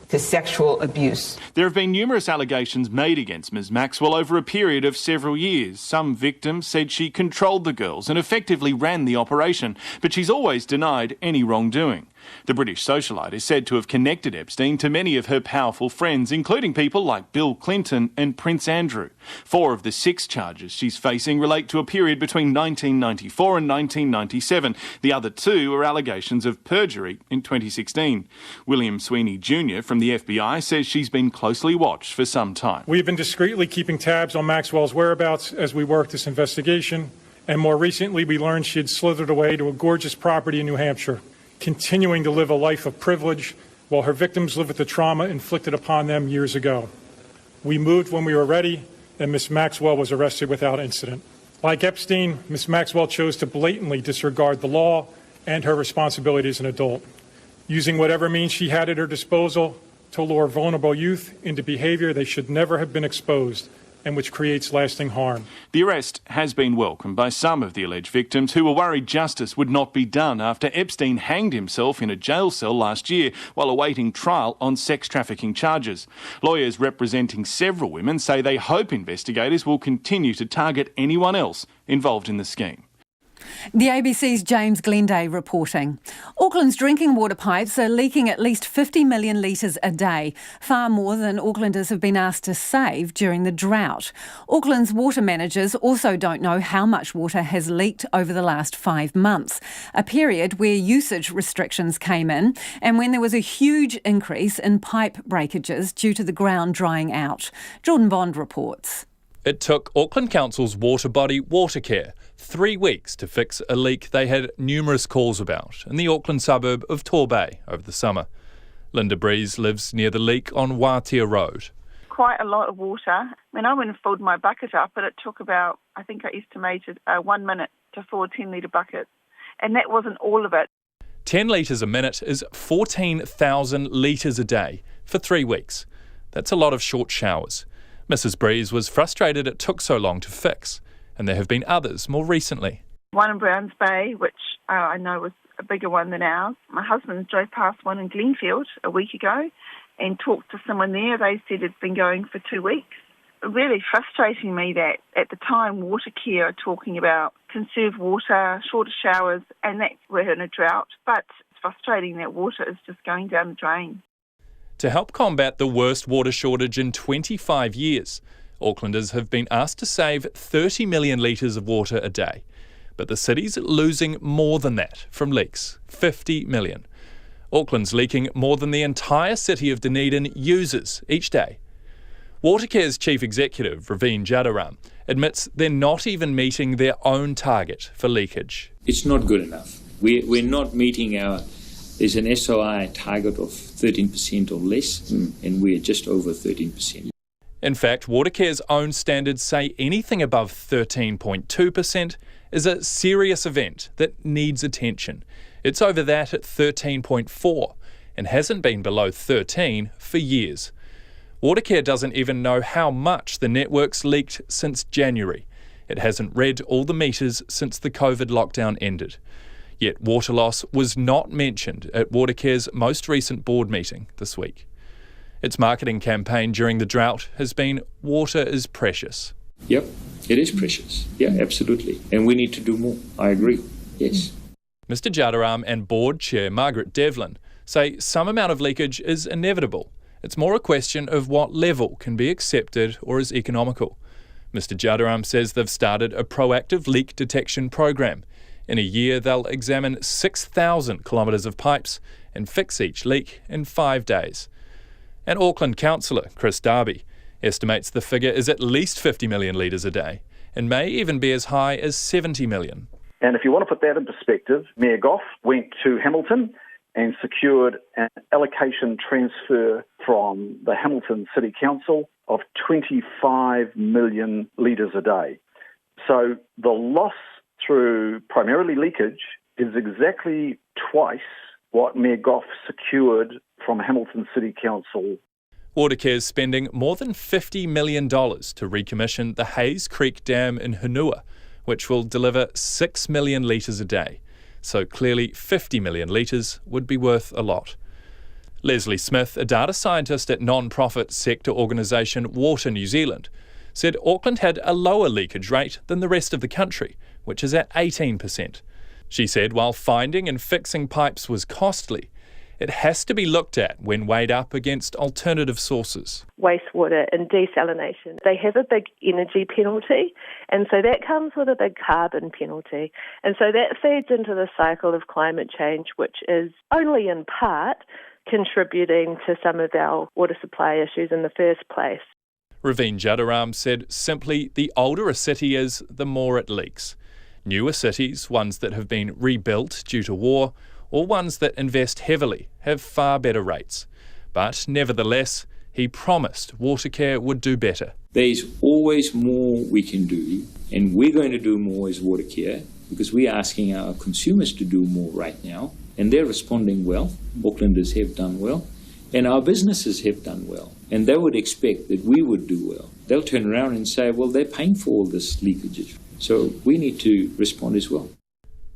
to sexual abuse. There have been numerous allegations made against Ms Maxwell over a period of several years. Some victims said she controlled the girls and effectively ran the operation, but she's always denied any wrongdoing. The British socialite is said to have connected Epstein to many of her powerful friends, including people like Bill Clinton and Prince Andrew. 4 of the 6 charges she's facing relate to a period between 1994 and 1997. The other 2 are allegations of perjury in 2016. William Sweeney Jr. from the FBI says she's been closely watched for some time. We have been discreetly keeping tabs on Maxwell's whereabouts as we work this investigation, and more recently we learned she had slithered away to a gorgeous property in New Hampshire, continuing to live a life of privilege while her victims live with the trauma inflicted upon them years ago. We moved when we were ready, and Ms. Maxwell was arrested without incident. Like Epstein, Ms. Maxwell chose to blatantly disregard the law and her responsibility as an adult, using whatever means she had at her disposal to lure vulnerable youth into behavior they should never have been exposed, and which creates lasting harm. The arrest has been welcomed by some of the alleged victims who were worried justice would not be done after Epstein hanged himself in a jail cell last year while awaiting trial on sex trafficking charges. Lawyers representing several women say they hope investigators will continue to target anyone else involved in the scheme. The ABC's James Glenday reporting. Auckland's drinking water pipes are leaking at least 50 million litres a day, far more than Aucklanders have been asked to save during the drought. Auckland's water managers also don't know how much water has leaked over the last 5 months, a period where usage restrictions came in and when there was a huge increase in pipe breakages due to the ground drying out. Jordan Bond reports. It took Auckland Council's water body Watercare 3 weeks to fix a leak they had numerous calls about in the Auckland suburb of Torbay over the summer. Linda Breeze lives near the leak on Wātea Road. Quite a lot of water. I mean, I went and filled my bucket up, but it took about, I think I estimated 1 minute to fill a 10-litre bucket. And that wasn't all of it. 10 litres a minute is 14,000 litres a day for 3 weeks. That's a lot of short showers. Mrs. Breeze was frustrated it took so long to fix, and there have been others more recently. One in Browns Bay, which I know was a bigger one than ours. My husband drove past one in Glenfield a week ago and talked to someone there. They said it's been going for 2 weeks. Really frustrating me that at the time Watercare are talking about conserve water, shorter showers, and that we're in a drought. But it's frustrating that water is just going down the drain. To help combat the worst water shortage in 25 years, Aucklanders have been asked to save 30 million litres of water a day. But the city's losing more than that from leaks, 50 million. Auckland's leaking more than the entire city of Dunedin uses each day. Watercare's chief executive, Raveen Jadaram, admits they're not even meeting their own target for leakage. It's not good enough. We're not meeting there's an SOI target of 13% or less, and we're just over 13%. In fact, Watercare's own standards say anything above 13.2% is a serious event that needs attention. It's over that at 13.4 and hasn't been below 13 for years. Watercare doesn't even know how much the network's leaked since January. It hasn't read all the meters since the COVID lockdown ended. Yet water loss was not mentioned at Watercare's most recent board meeting this week. Its marketing campaign during the drought has been "Water is precious." Yep, it is precious. Yeah, absolutely. And we need to do more. I agree. Yes. Mr. Jadaram and board chair Margaret Devlin say some amount of leakage is inevitable. It's more a question of what level can be accepted or is economical. Mr. Jadaram says they've started a proactive leak detection program. In a year, they'll examine 6,000 kilometres of pipes and fix each leak in 5 days. And Auckland councillor Chris Davy estimates the figure is at least 50 million litres a day and may even be as high as 70 million. And if you want to put that in perspective, Mayor Goff went to Hamilton and secured an allocation transfer from the Hamilton City Council of 25 million litres a day. So the loss through primarily leakage is exactly twice what Mayor Goff secured from Hamilton City Council. Watercare's spending more than $50 million to recommission the Hayes Creek Dam in Hunua, which will deliver 6 million litres a day. So clearly 50 million litres would be worth a lot. Leslie Smith, a data scientist at non-profit sector organisation Water New Zealand, said Auckland had a lower leakage rate than the rest of the country, which is at 18%. She said while finding and fixing pipes was costly, it has to be looked at when weighed up against alternative sources. Wastewater and desalination, they have a big energy penalty, and so that comes with a big carbon penalty. And so that feeds into the cycle of climate change, which is only in part contributing to some of our water supply issues in the first place. Raveen Jadaram said simply the older a city is, the more it leaks. Newer cities, ones that have been rebuilt due to war, or ones that invest heavily, have far better rates. But nevertheless, he promised Watercare would do better. There's always more we can do, and we're going to do more as Watercare because we're asking our consumers to do more right now, and they're responding well. Aucklanders have done well, and our businesses have done well, and they would expect that we would do well. They'll turn around and say, well, they're paying for all this leakage, so we need to respond as well.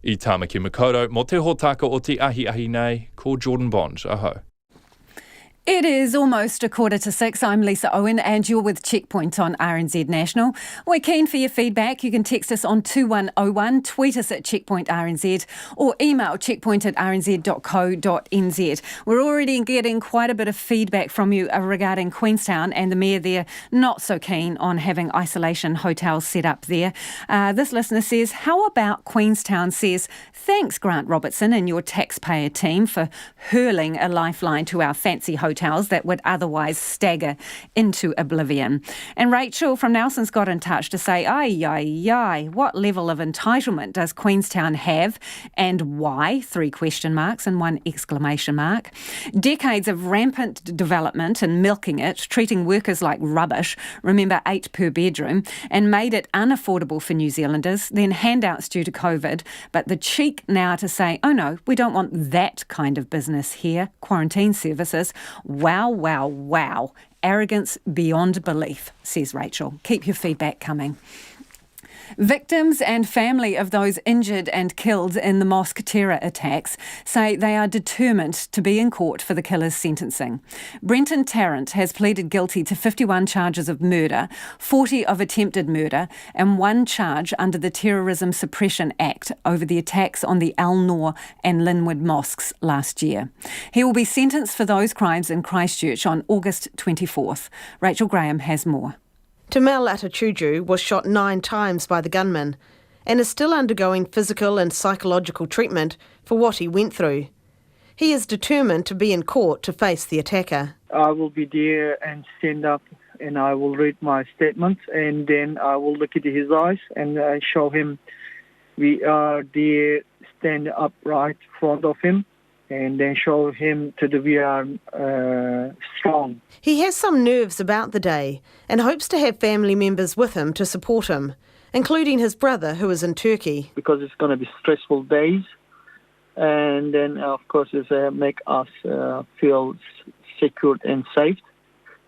I Tamaki Makaurau, mo te hōtaka o te ahi nei, ko Jordan Bond, aho. It is almost 5:45. I'm Lisa Owen and you're with Checkpoint on RNZ National. We're keen for your feedback. You can text us on 2101, tweet us at Checkpoint RNZ or email checkpoint@rnz.co.nz. We're already getting quite a bit of feedback from you regarding Queenstown and the mayor there not so keen on having isolation hotels set up there. This listener says, how about Queenstown says, thanks Grant Robertson and your taxpayer team for hurling a lifeline to our fancy hotels hotels that would otherwise stagger into oblivion. And Rachel from Nelson's got in touch to say, what level of entitlement does Queenstown have and why? 3 question marks and 1 exclamation mark. Decades of rampant development and milking it, treating workers like rubbish, remember 8 per bedroom, and made it unaffordable for New Zealanders, then handouts due to COVID, but the cheek now to say, oh no, we don't want that kind of business here, quarantine services. Wow. Arrogance beyond belief, says Rachel. Keep your feedback coming. Victims and family of those injured and killed in the mosque terror attacks say they are determined to be in court for the killer's sentencing. Brenton Tarrant has pleaded guilty to 51 charges of murder, 40 of attempted murder, and 1 charge under the Terrorism Suppression Act over the attacks on the Al Noor and Linwood mosques last year. He will be sentenced for those crimes in Christchurch on August 24th. Rachel Graham has more. Tamel Atachuju was shot 9 times by the gunman and is still undergoing physical and psychological treatment for what he went through. He is determined to be in court to face the attacker. I will be there and stand up and I will read my statements and then I will look into his eyes and show him we are there, stand upright in front of him, and then show him that we are strong. He has some nerves about the day and hopes to have family members with him to support him, including his brother who is in Turkey. Because it's going to be stressful days, and then of course it's make us feel secure and safe.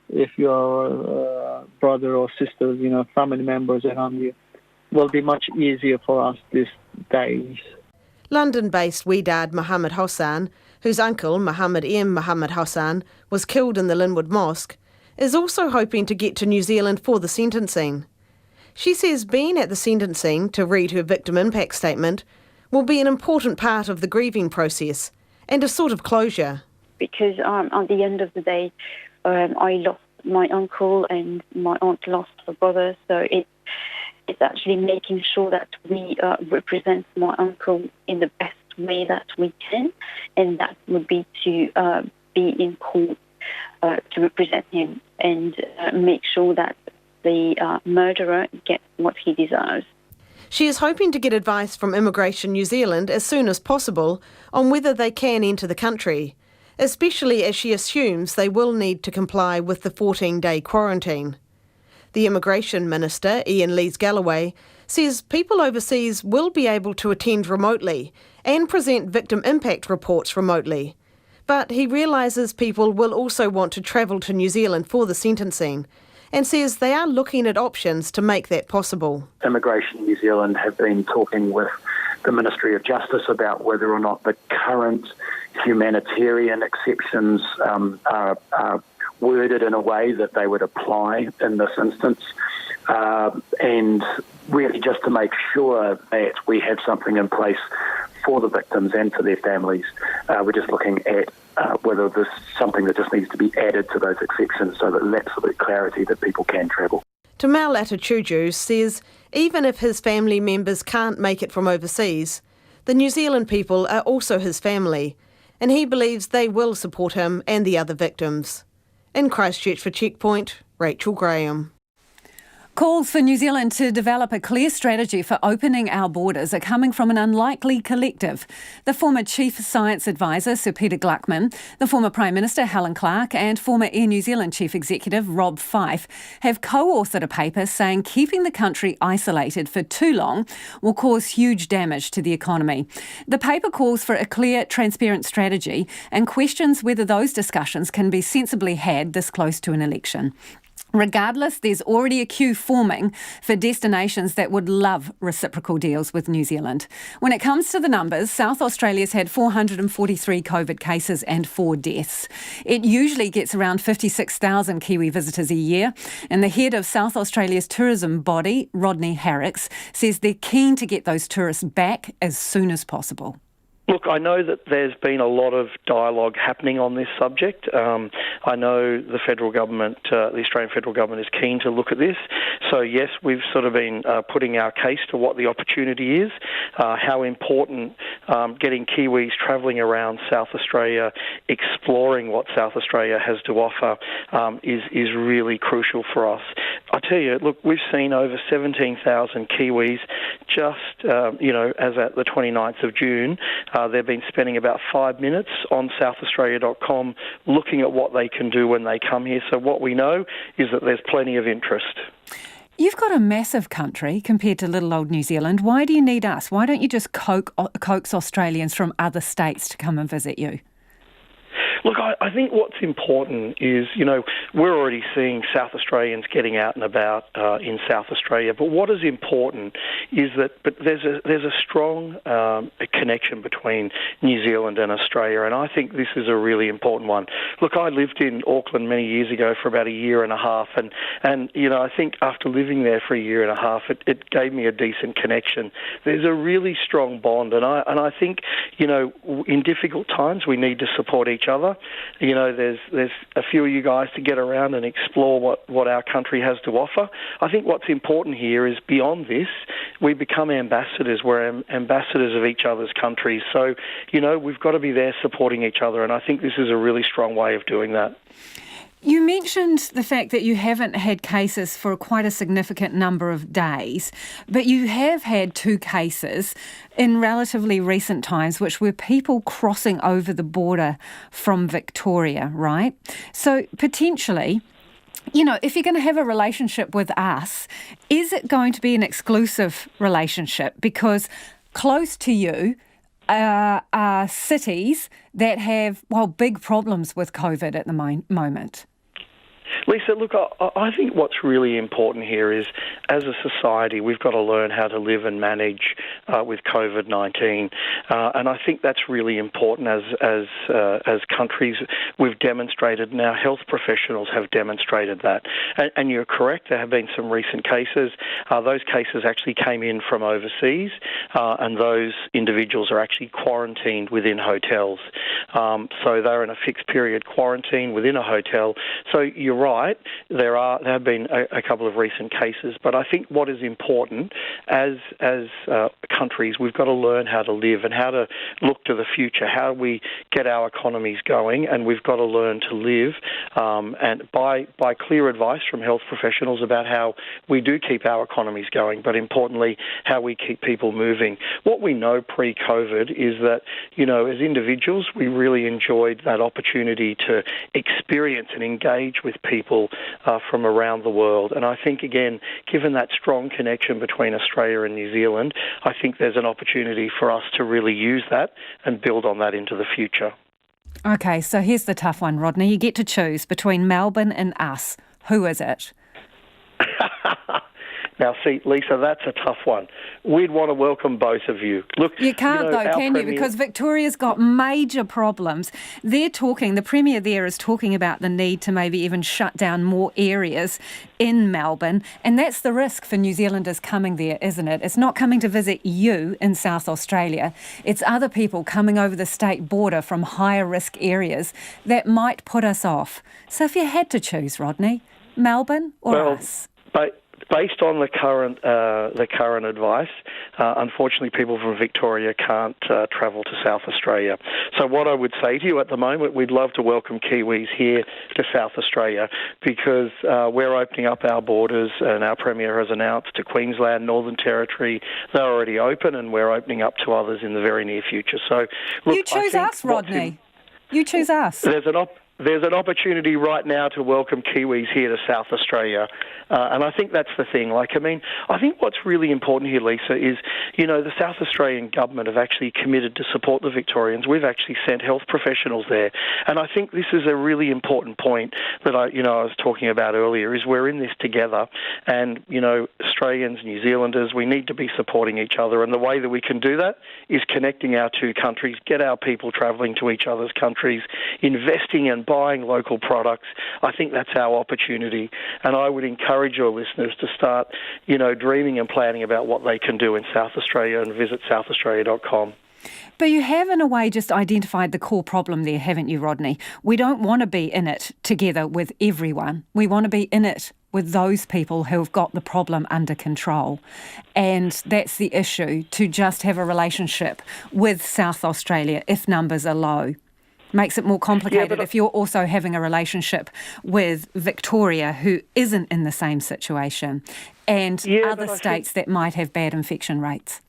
If your brother or sister, family members around you, will be much easier for us these days. London-based Widad Mohammed Hossan, whose uncle Mohammed M. Mohammed Hossan was killed in the Linwood Mosque, is also hoping to get to New Zealand for the sentencing. She says being at the sentencing to read her victim impact statement will be an important part of the grieving process and a sort of closure. Because at the end of the day, I lost my uncle and my aunt lost her brother, so it's actually making sure that we represent my uncle in the best way that we can, and that would be to be in court to represent him and make sure that the murderer gets what he deserves. She is hoping to get advice from Immigration New Zealand as soon as possible on whether they can enter the country, especially as she assumes they will need to comply with the 14-day quarantine. The Immigration Minister, Ian Lees-Galloway, says people overseas will be able to attend remotely and present victim impact reports remotely. But he realises people will also want to travel to New Zealand for the sentencing and says they are looking at options to make that possible. Immigration New Zealand have been talking with the Ministry of Justice about whether or not the current humanitarian exceptions are worded in a way that they would apply in this instance, and really just to make sure that we have something in place for the victims and for their families. We're just looking at whether there's something that just needs to be added to those exceptions so that there's absolute clarity that people can travel. Tamel Atachuju says even if his family members can't make it from overseas, the New Zealand people are also his family, and he believes they will support him and the other victims. In Christchurch for Checkpoint, Rachel Graham. Calls for New Zealand to develop a clear strategy for opening our borders are coming from an unlikely collective. The former Chief Science Advisor, Sir Peter Gluckman, the former Prime Minister, Helen Clark, and former Air New Zealand Chief Executive, Rob Fyfe, have co-authored a paper saying keeping the country isolated for too long will cause huge damage to the economy. The paper calls for a clear, transparent strategy and questions whether those discussions can be sensibly had this close to an election. Regardless, there's already a queue forming for destinations that would love reciprocal deals with New Zealand. When it comes to the numbers, South Australia's had 443 COVID cases and 4 deaths. It usually gets around 56,000 Kiwi visitors a year, and the head of South Australia's tourism body, Rodney Harricks, says they're keen to get those tourists back as soon as possible. Look, I know that there's been a lot of dialogue happening on this subject. I know the federal government, the Australian federal government is keen to look at this. So yes, we've sort of been putting our case to what the opportunity is, how important getting Kiwis travelling around South Australia, exploring what South Australia has to offer is really crucial for us. I tell you, look, we've seen over 17,000 Kiwis just, as at the 29th of June. They've been spending about 5 minutes on southaustralia.com looking at what they can do when they come here. So what we know is that there's plenty of interest. You've got a massive country compared to little old New Zealand. Why do you need us? Why don't you just coax Australians from other states to come and visit you? Look, I think what's important is, we're already seeing South Australians getting out and about in South Australia. But what is important is that there's a strong connection between New Zealand and Australia, and I think this is a really important one. Look, I lived in Auckland many years ago for about a year and a half, and I think after living there for a year and a half, it gave me a decent connection. There's a really strong bond, and I think, in difficult times we need to support each other. There's a few of you guys to get around and explore what our country has to offer. I think what's important here is beyond this, we become ambassadors. We're ambassadors of each other's countries. So, we've got to be there supporting each other, and I think this is a really strong way of doing that. You mentioned the fact that you haven't had cases for quite a significant number of days, but you have had 2 cases in relatively recent times, which were people crossing over the border from Victoria, right? So potentially, if you're going to have a relationship with us, is it going to be an exclusive relationship? Because close to you are cities that have, big problems with COVID at the moment. Lisa, look, I think what's really important here is, as a society, we've got to learn how to live and manage with COVID-19, and I think that's really important as countries. We've demonstrated, and our health professionals have demonstrated that. And you're correct, there have been some recent cases. Those cases actually came in from overseas, and those individuals are actually quarantined within hotels. So they're in a fixed period quarantine within a hotel. So you're right, there have been a couple of recent cases, but I think what is important as countries, we've got to learn how to live and how to look to the future, how we get our economies going, and we've got to learn to live and by clear advice from health professionals about how we do keep our economies going, but importantly, how we keep people moving. What we know pre-COVID is that, as individuals, we really enjoyed that opportunity to experience and engage with people from around the world. And I think, again, given that strong connection between Australia and New Zealand, I think there's an opportunity for us to really use that and build on that into the future. Okay, so here's the tough one, Rodney. You get to choose between Melbourne and us. Who is it? Now, see, Lisa, that's a tough one. We'd want to welcome both of you. Look, you can't though, can you? Because Victoria's got major problems. The Premier there is talking about the need to maybe even shut down more areas in Melbourne, and that's the risk for New Zealanders coming there, isn't it? It's not coming to visit you in South Australia. It's other people coming over the state border from higher risk areas that might put us off. So if you had to choose, Rodney, Melbourne or us? Based on the current advice, unfortunately, people from Victoria can't travel to South Australia. So what I would say to you at the moment, we'd love to welcome Kiwis here to South Australia because we're opening up our borders, and our Premier has announced to Queensland, Northern Territory, they're already open, and we're opening up to others in the very near future. So look, you choose us, Rodney. You choose us. There's an opportunity right now to welcome Kiwis here to South Australia. And I think that's the thing. I think what's really important here, Lisa, is, the South Australian government have actually committed to support the Victorians. We've actually sent health professionals there. And I think this is a really important point that I was talking about earlier, is we're in this together. And, Australians, New Zealanders, we need to be supporting each other. And the way that we can do that is connecting our two countries, get our people travelling to each other's countries, investing and buying local products. I think that's our opportunity. And I would encourage your listeners to start, dreaming and planning about what they can do in South Australia and visit southaustralia.com. But you have, in a way, just identified the core problem there, haven't you, Rodney? We don't want to be in it together with everyone. We want to be in it with those people who have got the problem under control. And that's the issue, to just have a relationship with South Australia if numbers are low. Makes it more complicated if you're also having a relationship with Victoria, who isn't in the same situation, and other states that might have bad infection rates.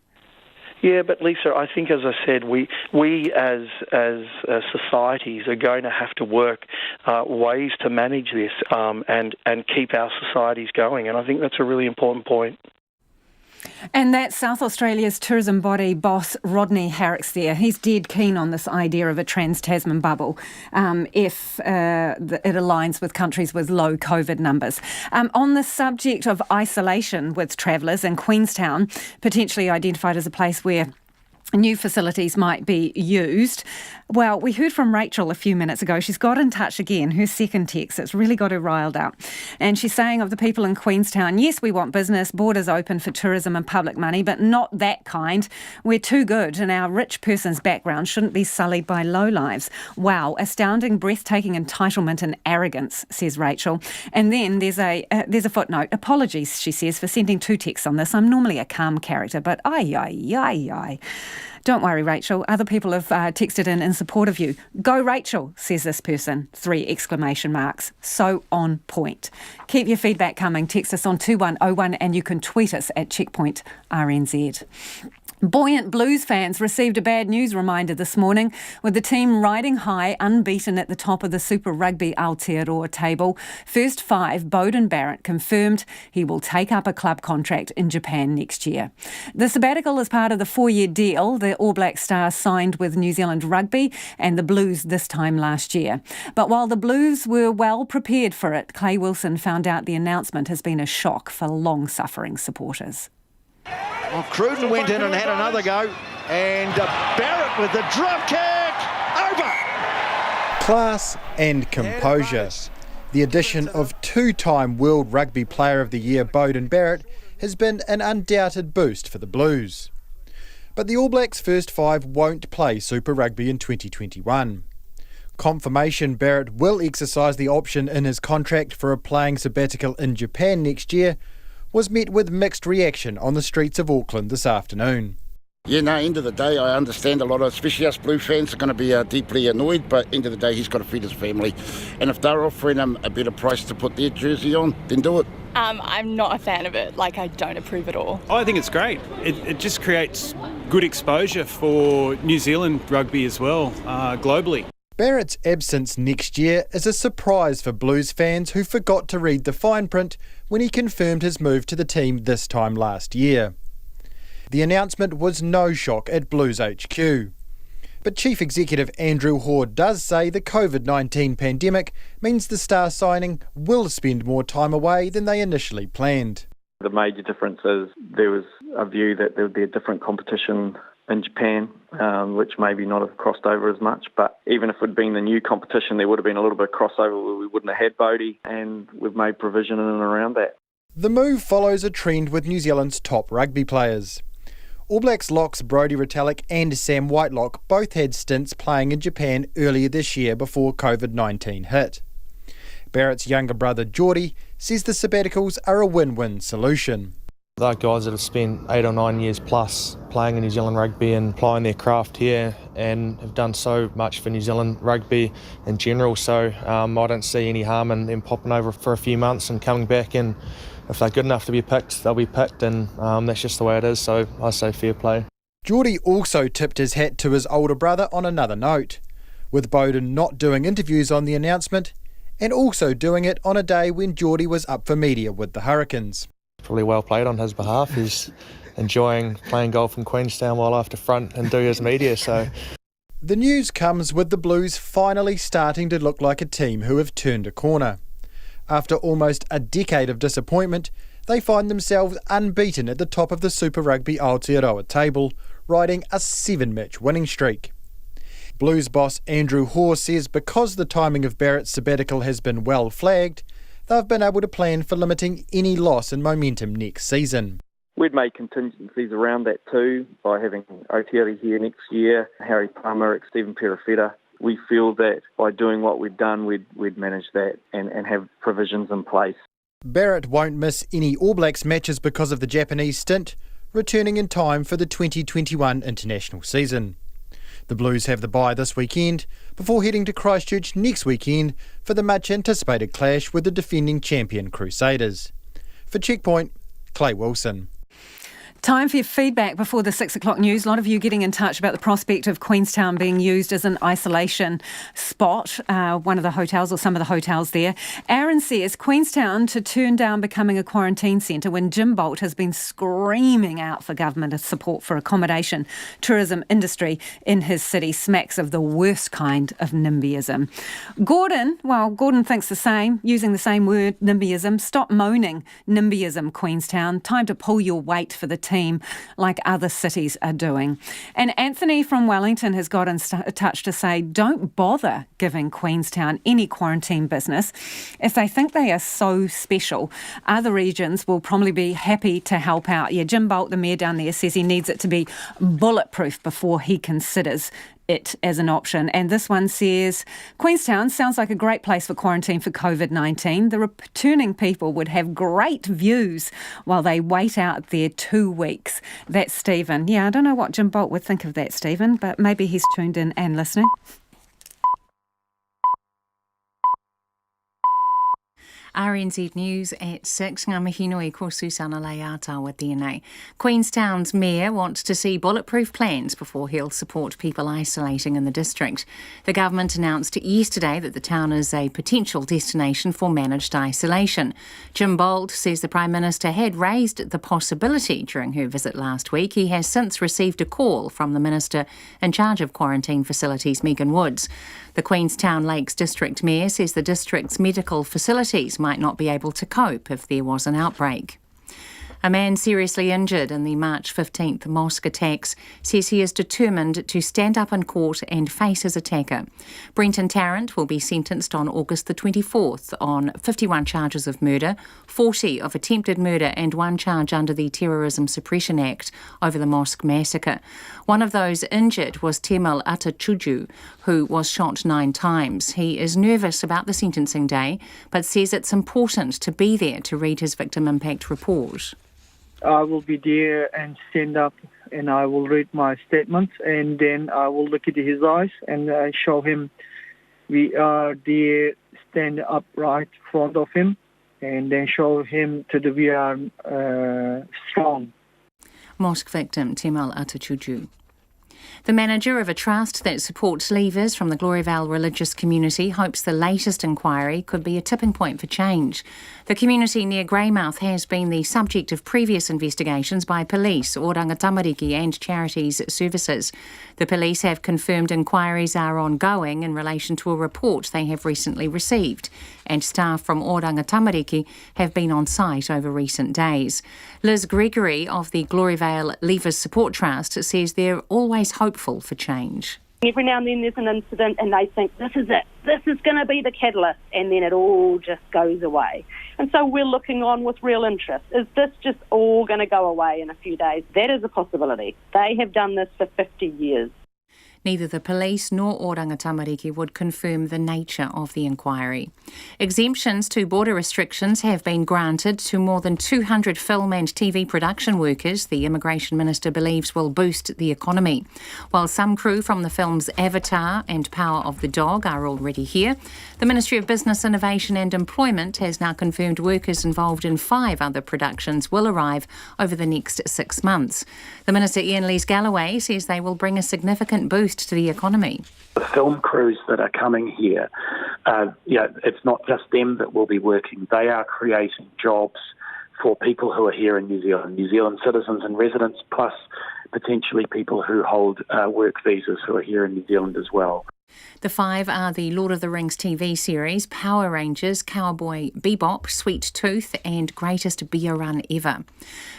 Yeah, but Lisa, I think, as I said, we as societies are going to have to work ways to manage this and keep our societies going, and I think that's a really important point. And that's South Australia's tourism body boss Rodney Harricks there. He's dead keen on this idea of a trans-Tasman bubble if it aligns with countries with low COVID numbers. On the subject of isolation with travellers in Queenstown, potentially identified as a place where new facilities might be used. Well, we heard from Rachel a few minutes ago. She's got in touch again, her second text. It's really got her riled up. And she's saying of the people in Queenstown, yes, we want business, borders open for tourism and public money, but not that kind. We're too good, and our rich person's background shouldn't be sullied by lowlives. Wow, astounding, breathtaking entitlement and arrogance, says Rachel. And then there's a footnote. Apologies, she says, for sending 2 texts on this. I'm normally a calm character, but aye. Don't worry, Rachel. Other people have texted in support of you. Go, Rachel, says this person. 3 exclamation marks. So on point. Keep your feedback coming. Text us on 2101 and you can tweet us at Checkpoint RNZ. Buoyant Blues fans received a bad news reminder this morning, with the team riding high, unbeaten at the top of the Super Rugby Aotearoa table. First 5, Beauden Barrett, confirmed he will take up a club contract in Japan next year. The sabbatical is part of the 4-year deal the All Black Stars signed with New Zealand Rugby and the Blues this time last year. But while the Blues were well prepared for it, Clay Wilson found out the announcement has been a shock for long-suffering supporters. Well, Cruden went in and had another go, and Barrett with the drop kick, over! Class and composure. The addition of 2-time World Rugby Player of the Year Beauden Barrett has been an undoubted boost for the Blues. But the All Blacks' first 5 won't play Super Rugby in 2021. Confirmation Barrett will exercise the option in his contract for a playing sabbatical in Japan next year was met with mixed reaction on the streets of Auckland this afternoon. Yeah, no, end of the day, I understand a lot of, especially us Blue fans, are going to be deeply annoyed, but end of the day, he's got to feed his family. And if they're offering him a better price to put their jersey on, then do it. I'm not a fan of it. I don't approve at all. I think it's great. It just creates good exposure for New Zealand rugby as well, globally. Barrett's absence next year is a surprise for Blues fans who forgot to read the fine print when he confirmed his move to the team this time last year. The announcement was no shock at Blues HQ. But Chief Executive Andrew Hoare does say the COVID-19 pandemic means the star signing will spend more time away than they initially planned. The major difference is there was a view that there would be a different competition in Japan, which maybe not have crossed over as much. But even if it had been the new competition, there would have been a little bit of crossover where we wouldn't have had Bodie, and we've made provision in and around that. The move follows a trend with New Zealand's top rugby players. All Blacks locks Brodie Retallick and Sam Whitelock both had stints playing in Japan earlier this year before COVID-19 hit. Barrett's younger brother Geordie says the sabbaticals are a win-win solution. They're guys that have spent 8 or 9 years plus playing in New Zealand rugby and applying their craft here and have done so much for New Zealand rugby in general. So I don't see any harm in them popping over for a few months and coming back, and if they're good enough to be picked, they'll be picked, and that's just the way it is. So I say fair play. Geordie also tipped his hat to his older brother on another note, with Beauden not doing interviews on the announcement and also doing it on a day when Geordie was up for media with the Hurricanes. Probably well played on his behalf. He's enjoying playing golf in Queenstown while I have to front and do his media. So the news comes with the Blues finally starting to look like a team who have turned a corner. After almost a decade of disappointment, they find themselves unbeaten at the top of the Super Rugby Aotearoa table, riding a 7-match winning streak. Blues boss Andrew Hoare says because the timing of Barrett's sabbatical has been well flagged, they've been able to plan for limiting any loss in momentum next season. We'd made contingencies around that too by having Otieri here next year, Harry Palmer, Stephen Perifetta. We feel that by doing what we've done, we'd manage that and have provisions in place. Barrett won't miss any All Blacks matches because of the Japanese stint, returning in time for the 2021 international season. The Blues have the bye this weekend before heading to Christchurch next weekend for the much-anticipated clash with the defending champion Crusaders. For Checkpoint, Clay Wilson. Time for your feedback before the 6 o'clock news. A lot of you getting in touch about the prospect of Queenstown being used as an isolation spot, one of the hotels or some of the hotels there. Aaron says Queenstown to turn down becoming a quarantine centre when Jim Bolt has been screaming out for government support for accommodation. Tourism industry in his city smacks of the worst kind of NIMBYism. Gordon thinks the same, using the same word, NIMBYism. Stop moaning, NIMBYism, Queenstown. Time to pull your weight for the team like other cities are doing. And Anthony from Wellington has got in touch to say, don't bother giving Queenstown any quarantine business. If they think they are so special, other regions will probably be happy to help out. Yeah, Jim Bolt, the mayor down there, says he needs it to be bulletproof before he considers it as an option. And this one says, Queenstown sounds like a great place for quarantine for COVID-19. The returning people would have great views while they wait out their 2 weeks. That's Stephen. Yeah, I don't know what Jim Bolt would think of that, Stephen, but maybe he's tuned in and listening. RNZ News at 6. Ngā mihi nui ko Susana Leata tēnei. Queenstown's mayor wants to see bulletproof plans before he'll support people isolating in the district. The government announced yesterday that the town is a potential destination for managed isolation. Jim Bolt says the Prime Minister had raised the possibility during her visit last week. He has since received a call from the Minister in charge of quarantine facilities, Megan Woods. The Queenstown Lakes District Mayor says the district's medical facilities might not be able to cope if there was an outbreak. A man seriously injured in the March 15th mosque attacks says he is determined to stand up in court and face his attacker. Brenton Tarrant will be sentenced on August the 24th on 51 charges of murder, 40 of attempted murder and 1 charge under the Terrorism Suppression Act over the mosque massacre. One of those injured was Temal Atachuju, who was shot 9 times. He is nervous about the sentencing day, but says it's important to be there to read his victim impact report. I will be there and stand up and I will read my statement and then I will look into his eyes and show him we are there, stand up right in front of him and then show him that we are strong. Mosque victim Temal Atachuju. The manager of a trust that supports leavers from the Gloriavale religious community hopes the latest inquiry could be a tipping point for change. The community near Greymouth has been the subject of previous investigations by police, Oranga Tamariki and Charities Services. The police have confirmed inquiries are ongoing in relation to a report they have recently received, and staff from Oranga Tamariki have been on site over recent days. Liz Gregory of the Gloriavale Leavers Support Trust says they're always hopeful for change. Every now and then there's an incident and they think, this is it, this is going to be the catalyst, and then it all just goes away. And so we're looking on with real interest. Is this just all going to go away in a few days? That is a possibility. They have done this for 50 years. Neither the police nor Oranga Tamariki would confirm the nature of the inquiry. Exemptions to border restrictions have been granted to more than 200 film and TV production workers the Immigration Minister believes will boost the economy. While some crew from the films Avatar and Power of the Dog are already here, the Ministry of Business, Innovation and Employment has now confirmed workers involved in 5 other productions will arrive over the next 6 months. The Minister, Ian Lees-Galloway, says they will bring a significant boost to the economy. The film crews that are coming here, it's not just them that will be working. They are creating jobs for people who are here in New Zealand citizens and residents, plus potentially people who hold work visas who are here in New Zealand as well. The 5 are the Lord of the Rings TV series, Power Rangers, Cowboy Bebop, Sweet Tooth and Greatest Beer Run Ever.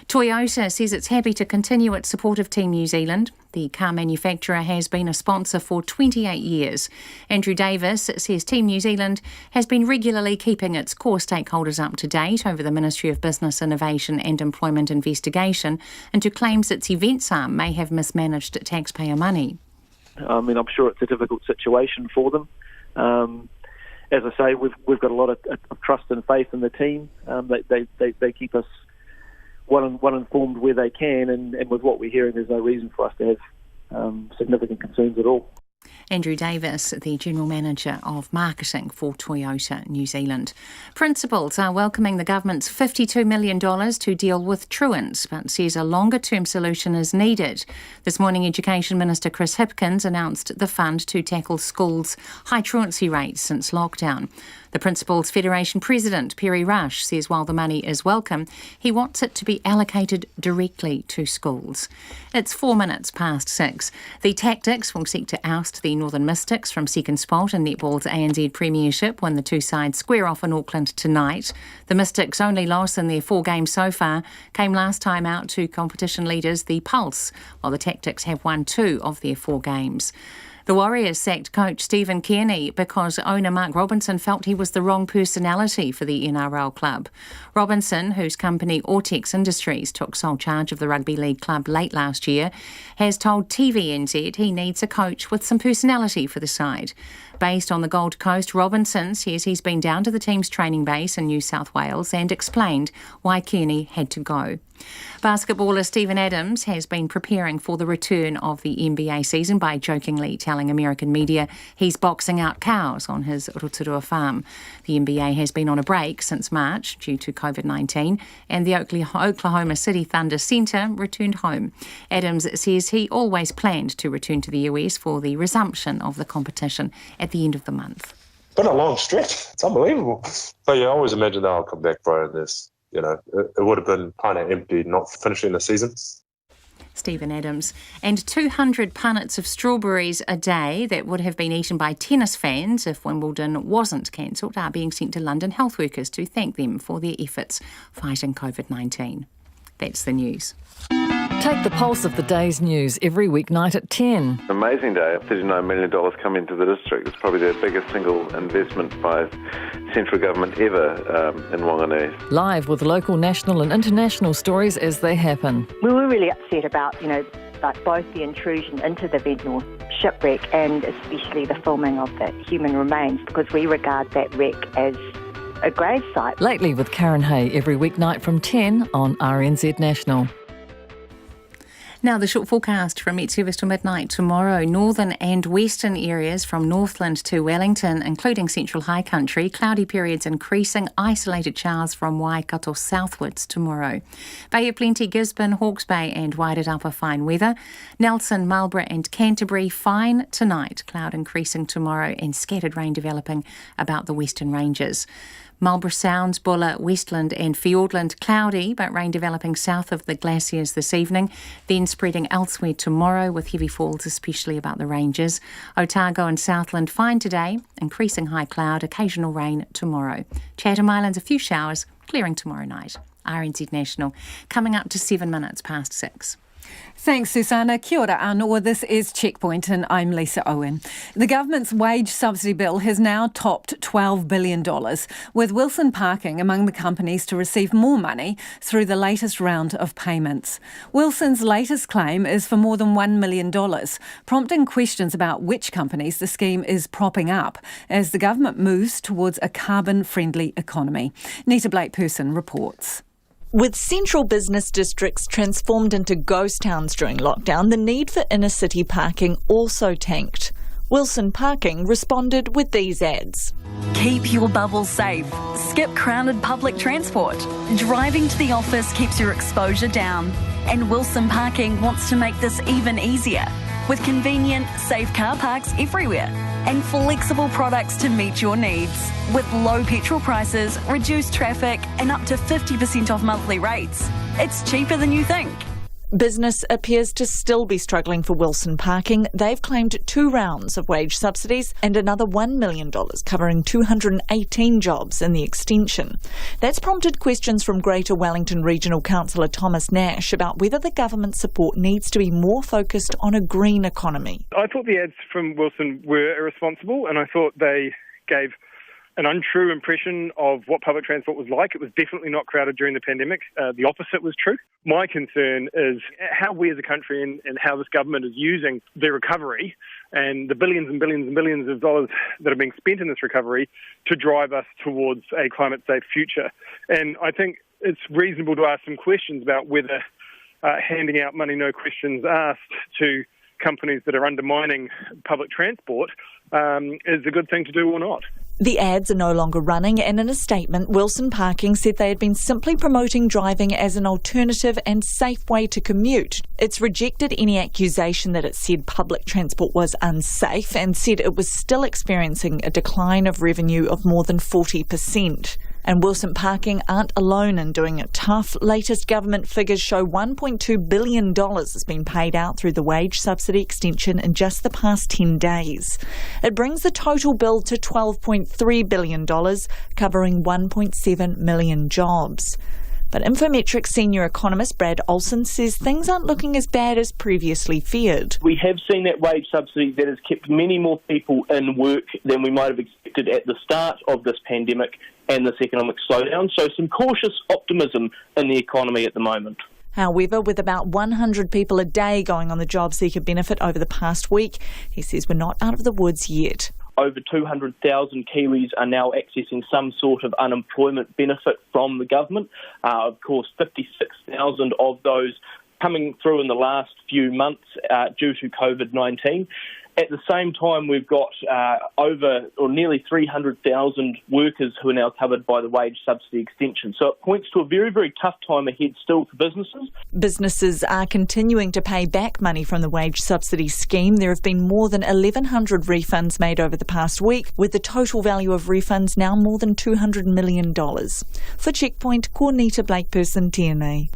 Toyota says it's happy to continue its support of Team New Zealand. The car manufacturer has been a sponsor for 28 years. Andrew Davis says Team New Zealand has been regularly keeping its core stakeholders up to date over the Ministry of Business, Innovation and Employment investigation into claims its events arm may have mismanaged taxpayer money. I mean, I'm sure it's a difficult situation for them. as I say, we've got a lot of trust and faith in the team. They keep us well informed where they can, and with what we're hearing, there's no reason for us to have significant concerns at all. Andrew Davis, the General Manager of Marketing for Toyota New Zealand. Principals are welcoming the government's $52 million to deal with truants, but says a longer-term solution is needed. This morning, Education Minister Chris Hipkins announced the fund to tackle schools' high truancy rates since lockdown. The Principals Federation President, Perry Rush, says while the money is welcome, he wants it to be allocated directly to schools. It's 4 minutes past 6. The Tactics will seek to oust the Northern Mystics from second spot in netball's ANZ Premiership when the two sides square off in Auckland tonight. The Mystics' only loss in their 4 games so far came last time out to competition leaders the Pulse, while the Tactics have won 2 of their 4 games. The Warriors sacked coach Stephen Kearney because owner Mark Robinson felt he was the wrong personality for the NRL club. Robinson, whose company Ortex Industries took sole charge of the rugby league club late last year, has told TVNZ he needs a coach with some personality for the side. Based on the Gold Coast, Robinson says he's been down to the team's training base in New South Wales and explained why Kearney had to go. Basketballer Stephen Adams has been preparing for the return of the NBA season by jokingly telling American media he's boxing out cows on his Rotorua farm. The NBA has been on a break since March due to COVID-19, and the Oklahoma City Thunder Centre returned home. Adams says he always planned to return to the US for the resumption of the competition at the end of the month. Been a long stretch. It's unbelievable. But yeah, I always imagined that I'll come back, bro, and this. You know, it would have been kind of empty not finishing the season. Stephen Adams. And 200 punnets of strawberries a day that would have been eaten by tennis fans if Wimbledon wasn't cancelled are being sent to London health workers to thank them for their efforts fighting COVID-19. That's the news. Take the pulse of the day's news every weeknight at 10. Amazing day. $39 million come into the district. It's probably the biggest single investment by central government ever in Whanganui. Live with local, national and international stories as they happen. We were really upset about, like both the intrusion into the Ventnor shipwreck and especially the filming of the human remains, because we regard that wreck as a grave site. Lately with Karen Hay every weeknight from 10 on RNZ National. Now, the short forecast from Met Service to midnight tomorrow. Northern and western areas from Northland to Wellington, including central high country. Cloudy periods increasing, isolated showers from Waikato southwards tomorrow. Bay of Plenty, Gisborne, Hawke's Bay and Waitatapa fine weather. Nelson, Marlborough and Canterbury fine tonight. Cloud increasing tomorrow and scattered rain developing about the western ranges. Marlborough Sounds, Buller, Westland and Fiordland cloudy, but rain developing south of the glaciers this evening, then spreading elsewhere tomorrow with heavy falls, especially about the ranges. Otago and Southland fine today, increasing high cloud, occasional rain tomorrow. Chatham Islands a few showers, clearing tomorrow night. RNZ National, coming up to 7 minutes past 6. Thanks, Susanna. Kia ora anō. This is Checkpoint and I'm Lisa Owen. The government's wage subsidy bill has now topped $12 billion, with Wilson Parking among the companies to receive more money through the latest round of payments. Wilson's latest claim is for more than $1 million, prompting questions about which companies the scheme is propping up as the government moves towards a carbon-friendly economy. Nita Blake-Person reports. With central business districts transformed into ghost towns during lockdown, the need for inner-city parking also tanked. Wilson Parking responded with these ads. Keep your bubble safe. Skip crowded public transport. Driving to the office keeps your exposure down. And Wilson Parking wants to make this even easier, with convenient, safe car parks everywhere and flexible products to meet your needs. With low petrol prices, reduced traffic and up to 50% off monthly rates. It's cheaper than you think. Business appears to still be struggling for Wilson Parking. They've claimed 2 rounds of wage subsidies and another $1 million covering 218 jobs in the extension. That's prompted questions from Greater Wellington Regional Councillor Thomas Nash about whether the government support needs to be more focused on a green economy. I thought the ads from Wilson were irresponsible, and I thought they gave an untrue impression of what public transport was like. It was definitely not crowded during the pandemic. The opposite was true. My concern is how we as a country and how this government is using the recovery and the billions and billions and billions of dollars that are being spent in this recovery to drive us towards a climate-safe future. And I think it's reasonable to ask some questions about whether handing out money, no questions asked, to companies that are undermining public transport is a good thing to do or not. The ads are no longer running, and in a statement, Wilson Parking said they had been simply promoting driving as an alternative and safe way to commute. It's rejected any accusation that it said public transport was unsafe and said it was still experiencing a decline of revenue of more than 40%. And Wilson Parking aren't alone in doing it tough. Latest government figures show $1.2 billion has been paid out through the wage subsidy extension in just the past 10 days. It brings the total bill to $12.3 billion, covering 1.7 million jobs. But Infometrics senior economist Brad Olsen says things aren't looking as bad as previously feared. We have seen that wage subsidy that has kept many more people in work than we might have expected at the start of this pandemic and this economic slowdown. So some cautious optimism in the economy at the moment. However, with about 100 people a day going on the job seeker benefit over the past week, he says we're not out of the woods yet. Over 200,000 Kiwis are now accessing some sort of unemployment benefit from the government. Of course, 56,000 of those coming through in the last few months due to COVID-19. At the same time, we've got nearly 300,000 workers who are now covered by the wage subsidy extension. So it points to a very, very tough time ahead still for businesses. Businesses are continuing to pay back money from the wage subsidy scheme. There have been more than 1,100 refunds made over the past week, with the total value of refunds now more than $200 million. For Checkpoint, Cornita Blakeperson, TNA.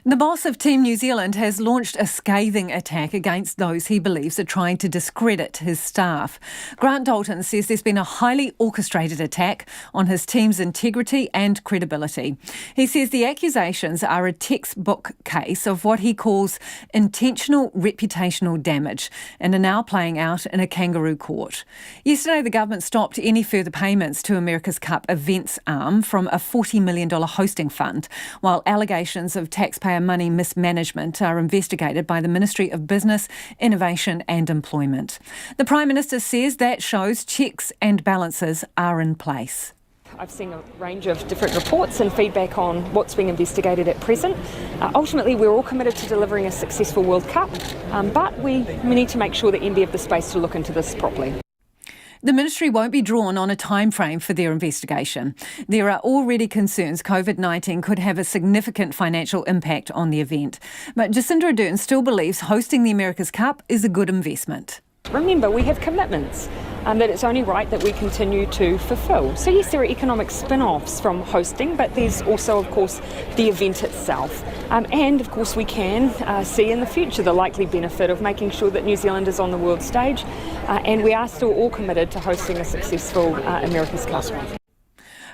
The boss of Team New Zealand has launched a scathing attack against those he believes are trying to discredit his staff. Grant Dalton says there's been a highly orchestrated attack on his team's integrity and credibility. He says the accusations are a textbook case of what he calls intentional reputational damage and are now playing out in a kangaroo court. Yesterday, the government stopped any further payments to America's Cup events arm from a $40 million hosting fund, while allegations of taxpayer money mismanagement are investigated by the Ministry of Business, Innovation and Employment. The Prime Minister says that shows checks and balances are in place. I've seen a range of different reports and feedback on what's being investigated at present. Ultimately, we're all committed to delivering a successful World Cup, but we need to make sure that MB have the space to look into this properly. The ministry won't be drawn on a timeframe for their investigation. There are already concerns COVID-19 could have a significant financial impact on the event. But Jacinda Ardern still believes hosting the America's Cup is a good investment. Remember, we have commitments that it's only right that we continue to fulfil. So yes, there are economic spin-offs from hosting, but there's also, of course, the event itself. And, of course, we can see in the future the likely benefit of making sure that New Zealand is on the world stage. And we are still all committed to hosting a successful America's Cup.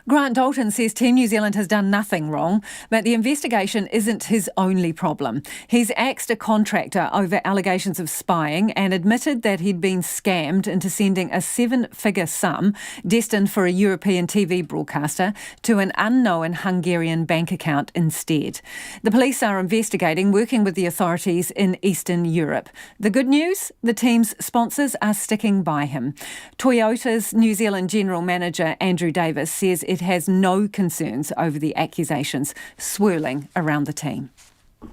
Grant Dalton says Team New Zealand has done nothing wrong, but the investigation isn't his only problem. He's axed a contractor over allegations of spying and admitted that he'd been scammed into sending a 7-figure sum destined for a European TV broadcaster to an unknown Hungarian bank account instead. The police are investigating, working with the authorities in Eastern Europe. The good news? The team's sponsors are sticking by him. Toyota's New Zealand General Manager Andrew Davis says it has no concerns over the accusations swirling around the team.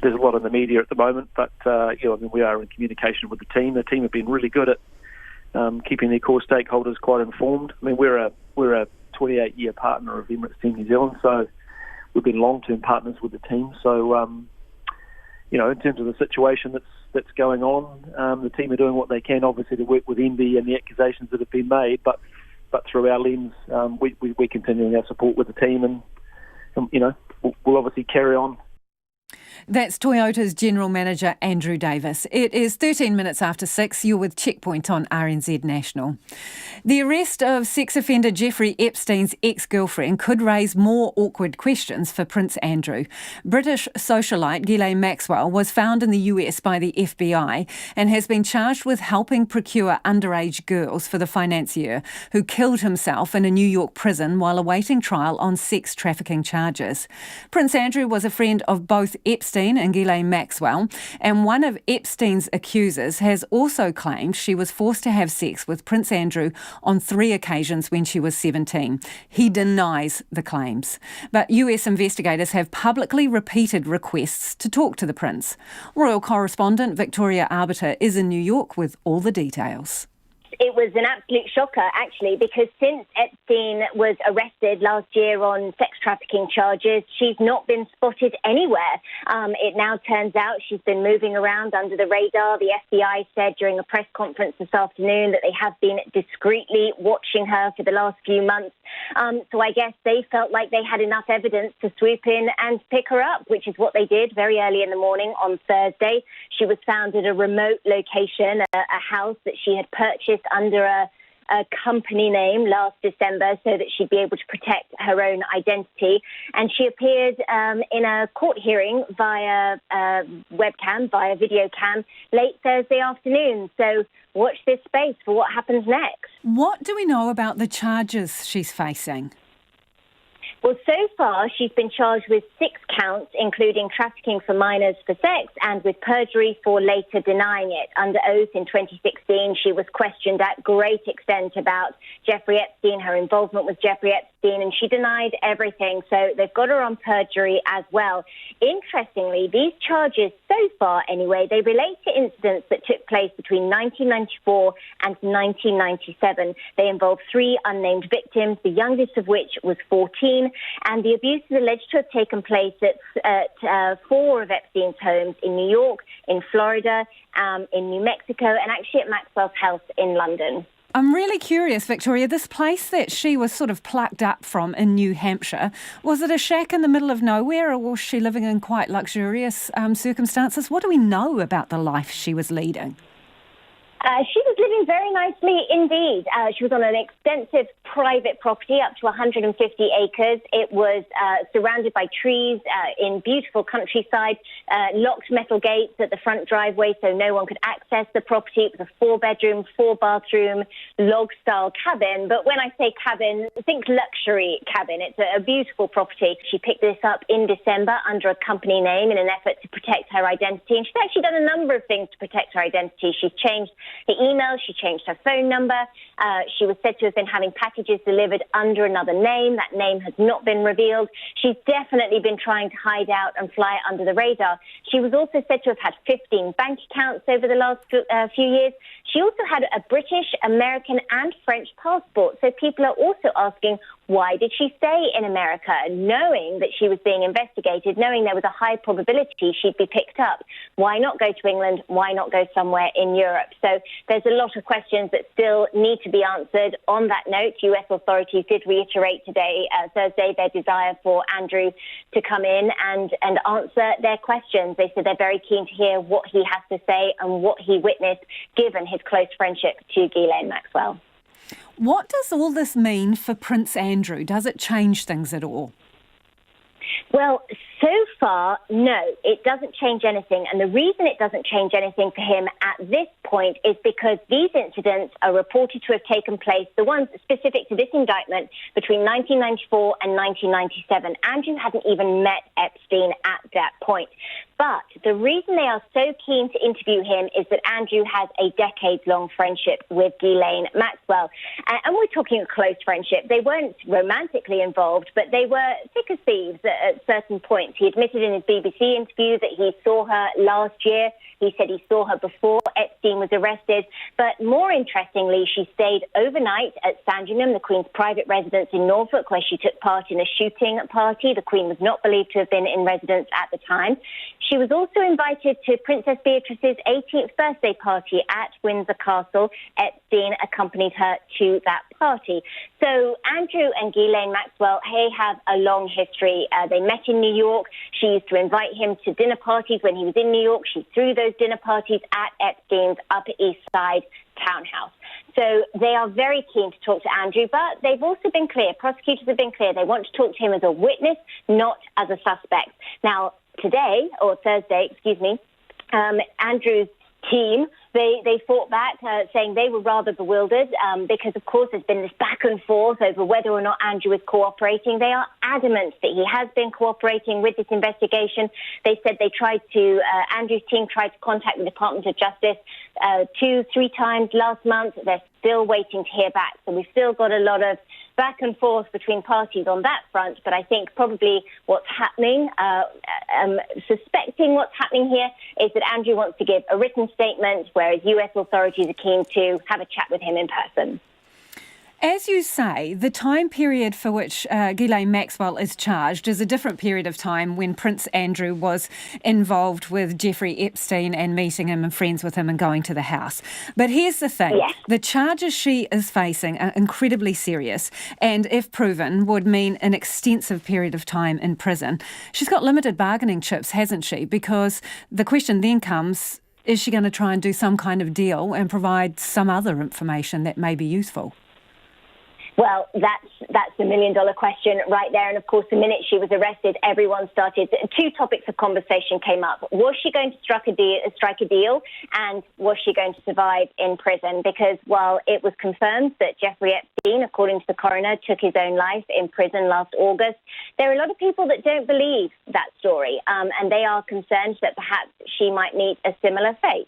There's a lot in the media at the moment, but we are in communication with the team. The team have been really good at keeping their core stakeholders quite informed. I mean, we're a 28-year partner of Emirates Team New Zealand, so we've been long-term partners with the team. So, in terms of the situation that's going on, the team are doing what they can, obviously, to work with MB and the accusations that have been made, but through our lens, we're continuing our support with the team, and we'll obviously carry on. That's Toyota's General Manager Andrew Davis. It is 13 minutes after 6. You're with Checkpoint on RNZ National. The arrest of sex offender Jeffrey Epstein's ex-girlfriend could raise more awkward questions for Prince Andrew. British socialite Ghislaine Maxwell was found in the US by the FBI and has been charged with helping procure underage girls for the financier who killed himself in a New York prison while awaiting trial on sex trafficking charges. Prince Andrew was a friend of both Epstein and Ghislaine Maxwell, and one of Epstein's accusers has also claimed she was forced to have sex with Prince Andrew on 3 occasions when she was 17. He denies the claims. But US investigators have publicly repeated requests to talk to the Prince. Royal correspondent Victoria Arbiter is in New York with all the details. It was an absolute shocker, actually, because since Epstein was arrested last year on sex trafficking charges, she's not been spotted anywhere. It now turns out she's been moving around under the radar. The FBI said during a press conference this afternoon that they have been discreetly watching her for the last few months. So I guess they felt like they had enough evidence to swoop in and pick her up, which is what they did very early in the morning on Thursday. She was found at a remote location, a house that she had purchased under a company name last December so that she'd be able to protect her own identity. And she appeared in a court hearing via webcam, via video cam, late Thursday afternoon. So watch this space for what happens next. What do we know about the charges she's facing? Well, so far, she's been charged with 6 counts, including trafficking for minors for sex and with perjury for later denying it. Under oath in 2016, she was questioned at great extent about Jeffrey Epstein, her involvement with Jeffrey Epstein, and she denied everything. So they've got her on perjury as well. Interestingly, these charges, so far anyway, they relate to incidents that took place between 1994 and 1997. They involve 3 unnamed victims, the youngest of which was 14. And the abuse is alleged to have taken place at 4 of Epstein's homes in New York, in Florida, in New Mexico, and actually at Maxwell's house in London. I'm really curious, Victoria, this place that she was sort of plucked up from in New Hampshire, was it a shack in the middle of nowhere or was she living in quite luxurious circumstances? What do we know about the life she was leading? She was living very nicely indeed. She was on an extensive private property, up to 150 acres. It was surrounded by trees in beautiful countryside, locked metal gates at the front driveway so no one could access the property. It was a 4-bedroom, 4-bathroom, log-style cabin. But when I say cabin, think luxury cabin. It's a beautiful property. She picked this up in December under a company name in an effort to protect her identity. And she's actually done a number of things to protect her identity. She's changed the email, she changed her phone number. She was said to have been having packages delivered under another name. That name has not been revealed. She's definitely been trying to hide out and fly under the radar. She was also said to have had 15 bank accounts over the last few years. She also had a British, American and French passport. So people are also asking, why did she stay in America, knowing that she was being investigated, knowing there was a high probability she'd be picked up? Why not go to England? Why not go somewhere in Europe? So there's a lot of questions that still need to be answered. On that note, US authorities did reiterate today, Thursday, their desire for Andrew to come in and answer their questions. They said they're very keen to hear what he has to say and what he witnessed, given his close friendship to Ghislaine Maxwell. What does all this mean for Prince Andrew? Does it change things at all? Well, so far, no, it doesn't change anything. And the reason it doesn't change anything for him at this point is because these incidents are reported to have taken place, the ones specific to this indictment, between 1994 and 1997. Andrew hadn't even met Epstein at that point. But the reason they are so keen to interview him is that Andrew has a decades-long friendship with Ghislaine Maxwell. And we're talking a close friendship. They weren't romantically involved, but they were thick as thieves at certain points. He admitted in his BBC interview that he saw her last year. He said he saw her before Epstein was arrested. But more interestingly, she stayed overnight at Sandringham, the Queen's private residence in Norfolk, where she took part in a shooting party. The Queen was not believed to have been in residence at the time. She was also invited to Princess Beatrice's 18th birthday party at Windsor Castle. Epstein accompanied her to that party. So Andrew and Ghislaine Maxwell, they have a long history. They met in New York. She used to invite him to dinner parties when he was in New York. She threw those dinner parties at Epstein's Upper East Side townhouse. So they are very keen to talk to Andrew, but they've also been clear, prosecutors have been clear, they want to talk to him as a witness, not as a suspect. Now, Thursday, Andrew's team, they fought back, saying they were rather bewildered because, of course, there's been this back and forth over whether or not Andrew is cooperating. They are adamant that he has been cooperating with this investigation. They said Andrew's team tried to contact the Department of Justice 2-3 times last month. They're still waiting to hear back. So we've still got a lot of back and forth between parties on that front, but I think probably what's happening, suspecting what's happening here, is that Andrew wants to give a written statement, whereas US authorities are keen to have a chat with him in person. As you say, the time period for which Ghislaine Maxwell is charged is a different period of time when Prince Andrew was involved with Jeffrey Epstein and meeting him and friends with him and going to the house. But here's the thing. Yes. The charges she is facing are incredibly serious and, if proven, would mean an extensive period of time in prison. She's got limited bargaining chips, hasn't she? Because the question then comes, is she going to try and do some kind of deal and provide some other information that may be useful? Well, that's the million-dollar question right there. And, of course, the minute she was arrested, everyone started. Two topics of conversation came up. Was she going to strike a deal? And was she going to survive in prison? Because while it was confirmed that Jeffrey Epstein, according to the coroner, took his own life in prison last August, there are a lot of people that don't believe that story. And they are concerned that perhaps she might meet a similar fate.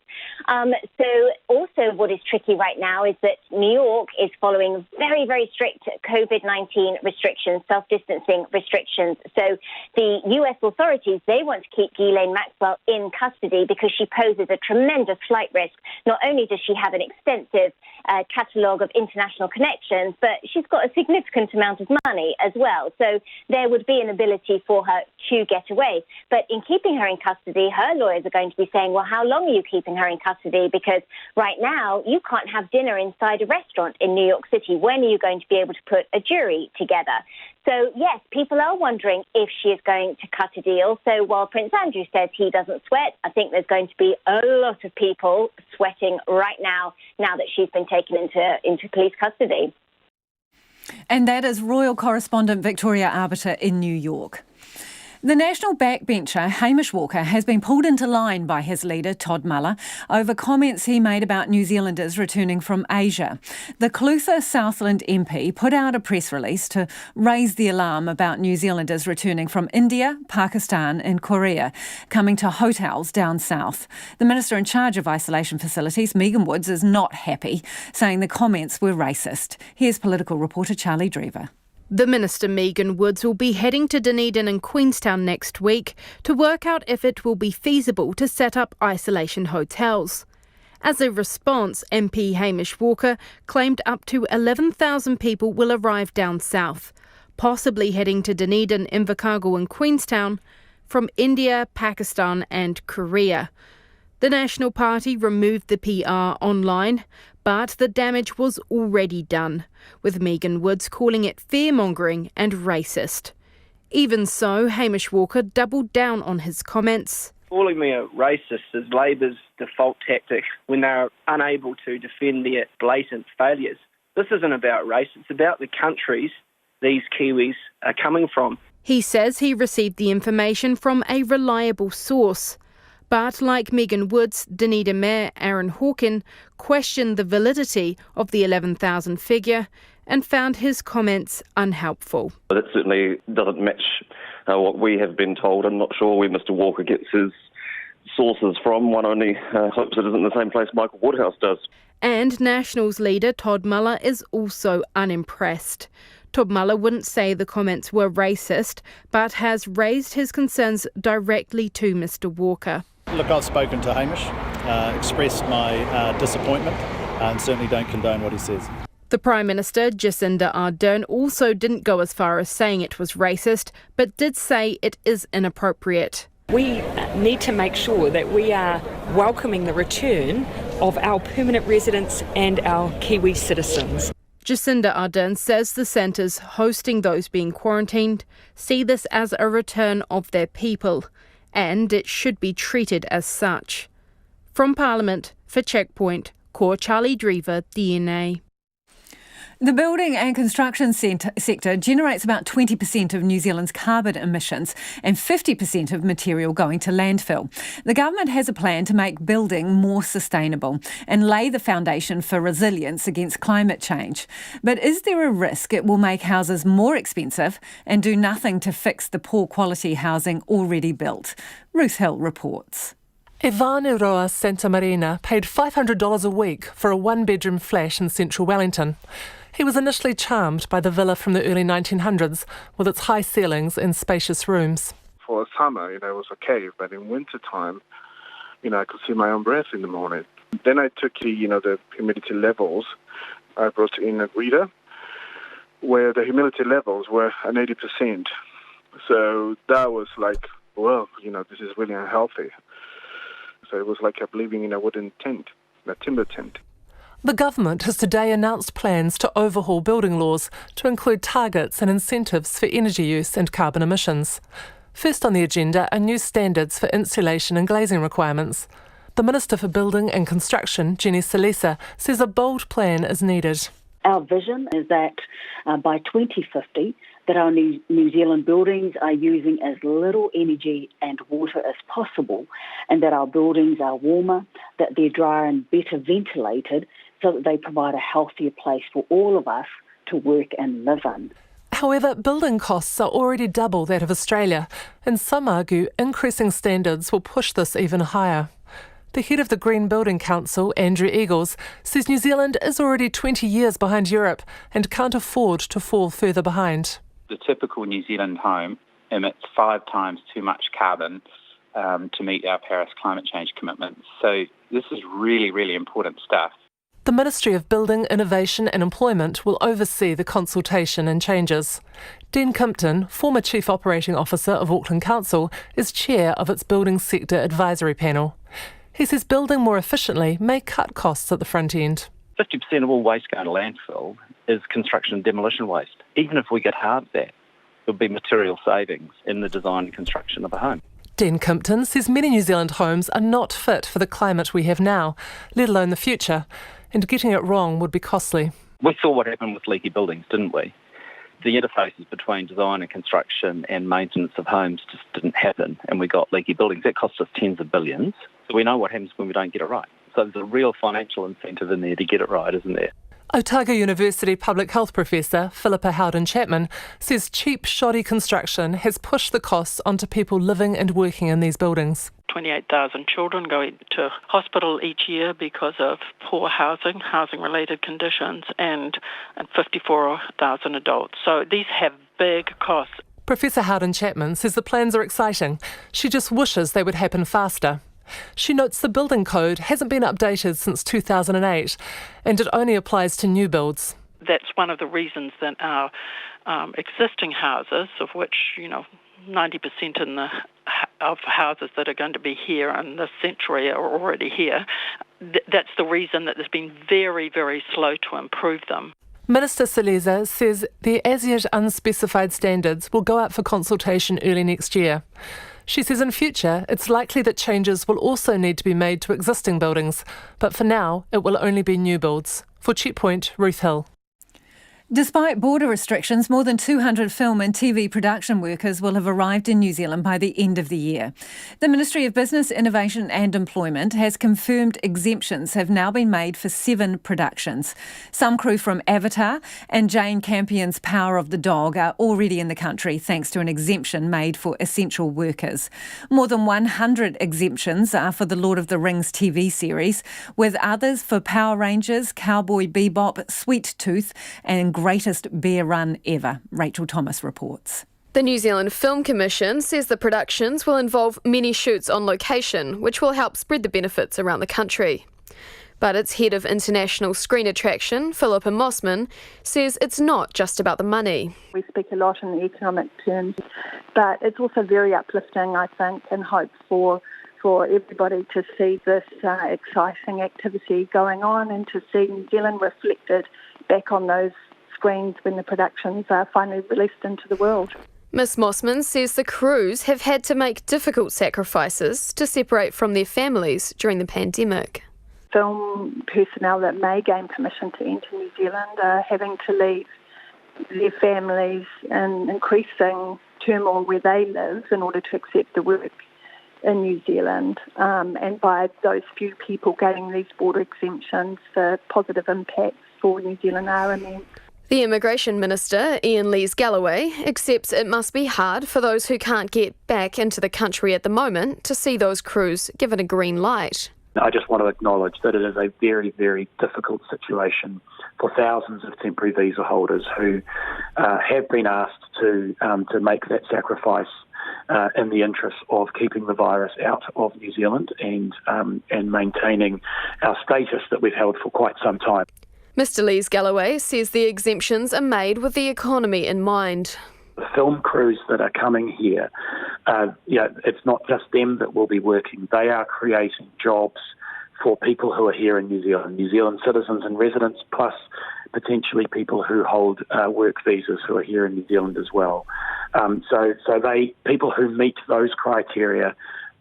So also what is tricky right now is that New York is following very, very strict COVID-19 restrictions, self-distancing restrictions. So the US authorities, they want to keep Ghislaine Maxwell in custody because she poses a tremendous flight risk. Not only does she have an extensive catalogue of international connections, but she's got a significant amount of money as well. So there would be an ability for her to get away. But in keeping her in custody, her lawyers are going to be saying, well, how long are you keeping her in custody? Because right now you can't have dinner inside a restaurant in New York City. When are you going to be able to put a jury together? So, yes, people are wondering if she is going to cut a deal. So while Prince Andrew says he doesn't sweat, I think there's going to be a lot of people sweating right now that she's been taken into police custody. And that is Royal Correspondent Victoria Arbiter in New York. The National backbencher, Hamish Walker, has been pulled into line by his leader, Todd Muller, over comments he made about New Zealanders returning from Asia. The Clutha Southland MP put out a press release to raise the alarm about New Zealanders returning from India, Pakistan and Korea, coming to hotels down south. The Minister in charge of isolation facilities, Megan Woods, is not happy, saying the comments were racist. Here's political reporter Charlie Drever. The Minister, Megan Woods, will be heading to Dunedin and Queenstown next week to work out if it will be feasible to set up isolation hotels. As a response, MP Hamish Walker claimed up to 11,000 people will arrive down south, possibly heading to Dunedin, Invercargill and Queenstown from India, Pakistan and Korea. The National Party removed the PR online, but the damage was already done, with Megan Woods calling it fear-mongering and racist. Even so, Hamish Walker doubled down on his comments. Calling me a racist is Labor's default tactic when they're unable to defend their blatant failures. This isn't about race, it's about the countries these Kiwis are coming from. He says he received the information from a reliable source. But like Megan Woods, Dunedin Mayor Aaron Hawken questioned the validity of the 11,000 figure and found his comments unhelpful. It certainly doesn't match what we have been told. I'm not sure where Mr Walker gets his sources from. One only hopes it isn't the same place Michael Woodhouse does. And Nationals leader Todd Muller is also unimpressed. Todd Muller wouldn't say the comments were racist, but has raised his concerns directly to Mr Walker. Look, I've spoken to Hamish, expressed my disappointment and certainly don't condone what he says. The Prime Minister, Jacinda Ardern, also didn't go as far as saying it was racist, but did say it is inappropriate. We need to make sure that we are welcoming the return of our permanent residents and our Kiwi citizens. Jacinda Ardern says the centres hosting those being quarantined see this as a return of their people, and it should be treated as such. From Parliament, for Checkpoint, ko Charlie Drever, DNA. The building and construction sector generates about 20% of New Zealand's carbon emissions and 50% of material going to landfill. The government has a plan to make building more sustainable and lay the foundation for resilience against climate change. But is there a risk it will make houses more expensive and do nothing to fix the poor quality housing already built? Ruth Hill reports. Ivan Iroa Santa Marina paid $500 a week for a one-bedroom flat in central Wellington. He was initially charmed by the villa from the early 1900s with its high ceilings and spacious rooms. For summer, it was okay, but in winter time, I could see my own breath in the morning. Then I took the humidity levels. I brought in a reader where the humidity levels were at 80%. So that was like, well, this is really unhealthy. So it was like living in a wooden tent, a timber tent. The government has today announced plans to overhaul building laws to include targets and incentives for energy use and carbon emissions. First on the agenda are new standards for insulation and glazing requirements. The Minister for Building and Construction, Jenny Salisa, says a bold plan is needed. Our vision is that by 2050, that our New Zealand buildings are using as little energy and water as possible, and that our buildings are warmer, that they're drier and better ventilated, so that they provide a healthier place for all of us to work and live in. However, building costs are already double that of Australia, and some argue increasing standards will push this even higher. The head of the Green Building Council, Andrew Eagles, says New Zealand is already 20 years behind Europe and can't afford to fall further behind. The typical New Zealand home emits 5 times too much carbon to meet our Paris climate change commitments. So this is really, really important stuff. The Ministry of Building, Innovation and Employment will oversee the consultation and changes. Dean Kimpton, former Chief Operating Officer of Auckland Council, is chair of its Building Sector Advisory Panel. He says building more efficiently may cut costs at the front end. 50% of all waste going to landfill is construction and demolition waste. Even if we get halved that, there'll be material savings in the design and construction of a home. Dean Kimpton says many New Zealand homes are not fit for the climate we have now, let alone the future, and getting it wrong would be costly. We saw what happened with leaky buildings, didn't we? The interfaces between design and construction and maintenance of homes just didn't happen, and we got leaky buildings. That cost us tens of billions. So we know what happens when we don't get it right. So there's a real financial incentive in there to get it right, isn't there? Otago University Public Health Professor Philippa Howden-Chapman says cheap, shoddy construction has pushed the costs onto people living and working in these buildings. 28,000 children go to hospital each year because of poor housing-related conditions, and 54,000 adults. So these have big costs. Professor Howden-Chapman says the plans are exciting. She just wishes they would happen faster. She notes the building code hasn't been updated since 2008, and it only applies to new builds. That's one of the reasons that our existing houses, of which 90% of houses that are going to be here in this century are already here. That's the reason that there's been very, very slow to improve them. Minister Salisa says the as yet unspecified standards will go out for consultation early next year. She says in future it's likely that changes will also need to be made to existing buildings, but for now it will only be new builds. For Checkpoint, Ruth Hill. Despite border restrictions, more than 200 film and TV production workers will have arrived in New Zealand by the end of the year. The Ministry of Business, Innovation and Employment has confirmed exemptions have now been made for 7 productions. Some crew from Avatar and Jane Campion's Power of the Dog are already in the country thanks to an exemption made for essential workers. More than 100 exemptions are for the Lord of the Rings TV series, with others for Power Rangers, Cowboy Bebop, Sweet Tooth and Greatest Bear Run Ever. Rachel Thomas reports. The New Zealand Film Commission says the productions will involve many shoots on location, which will help spread the benefits around the country. But its head of international screen attraction, Philippa Mossman, says it's not just about the money. We speak a lot in the economic terms, but it's also very uplifting, I think, and hope for everybody to see this exciting activity going on and to see New Zealand reflected back on those screens when the productions are finally released into the world. Ms Mossman says the crews have had to make difficult sacrifices to separate from their families during the pandemic. Film personnel that may gain permission to enter New Zealand are having to leave their families in increasing turmoil where they live in order to accept the work in New Zealand. And by those few people getting these border exemptions, the positive impacts for New Zealand are immense. The Immigration Minister, Ian Lees-Galloway, accepts it must be hard for those who can't get back into the country at the moment to see those crews given a green light. I just want to acknowledge that it is a very, very difficult situation for thousands of temporary visa holders who have been asked to make that sacrifice in the interest of keeping the virus out of New Zealand and maintaining our status that we've held for quite some time. Mr Lees-Galloway says the exemptions are made with the economy in mind. The film crews that are coming here, it's not just them that will be working. They are creating jobs for people who are here in New Zealand citizens and residents, plus potentially people who hold work visas who are here in New Zealand as well. So people who meet those criteria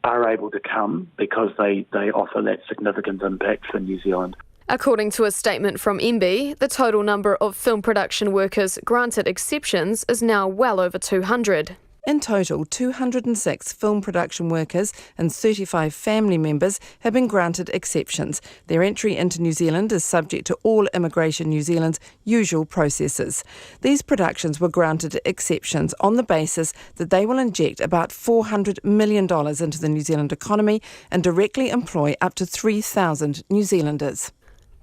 are able to come because they offer that significant impact for New Zealand. According to a statement from MB, the total number of film production workers granted exceptions is now well over 200. In total, 206 film production workers and 35 family members have been granted exceptions. Their entry into New Zealand is subject to all Immigration New Zealand's usual processes. These productions were granted exceptions on the basis that they will inject about $400 million into the New Zealand economy and directly employ up to 3,000 New Zealanders.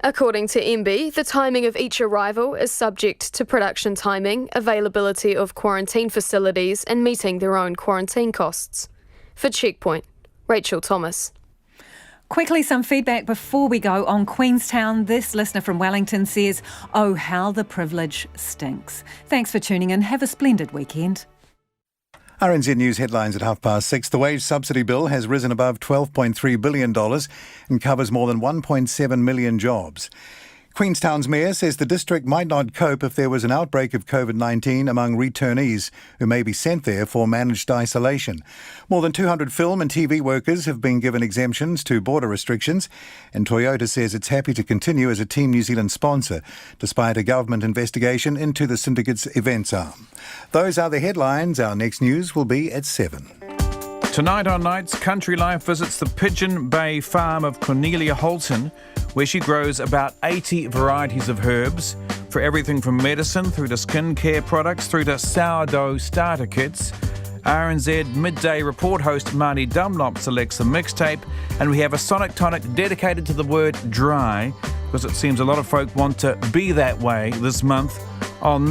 According to MB, the timing of each arrival is subject to production timing, availability of quarantine facilities and meeting their own quarantine costs. For Checkpoint, Rachel Thomas. Quickly, some feedback before we go on Queenstown. This listener from Wellington says, "Oh, how the privilege stinks." Thanks for tuning in. Have a splendid weekend. RNZ News headlines at 6:30. The wage subsidy bill has risen above $12.3 billion and covers more than 1.7 million jobs. Queenstown's mayor says the district might not cope if there was an outbreak of COVID-19 among returnees who may be sent there for managed isolation. More than 200 film and TV workers have been given exemptions to border restrictions, and Toyota says it's happy to continue as a Team New Zealand sponsor, despite a government investigation into the syndicate's events arm. Those are the headlines. Our next news will be at 7. Tonight on Nights, Country Life visits the Pigeon Bay farm of Cornelia Holton, where she grows about 80 varieties of herbs, for everything from medicine through to skincare products through to sourdough starter kits. RNZ Midday Report host Marnie Dunlop selects the mixtape, and we have a Sonic Tonic dedicated to the word dry, because it seems a lot of folk want to be that way this month on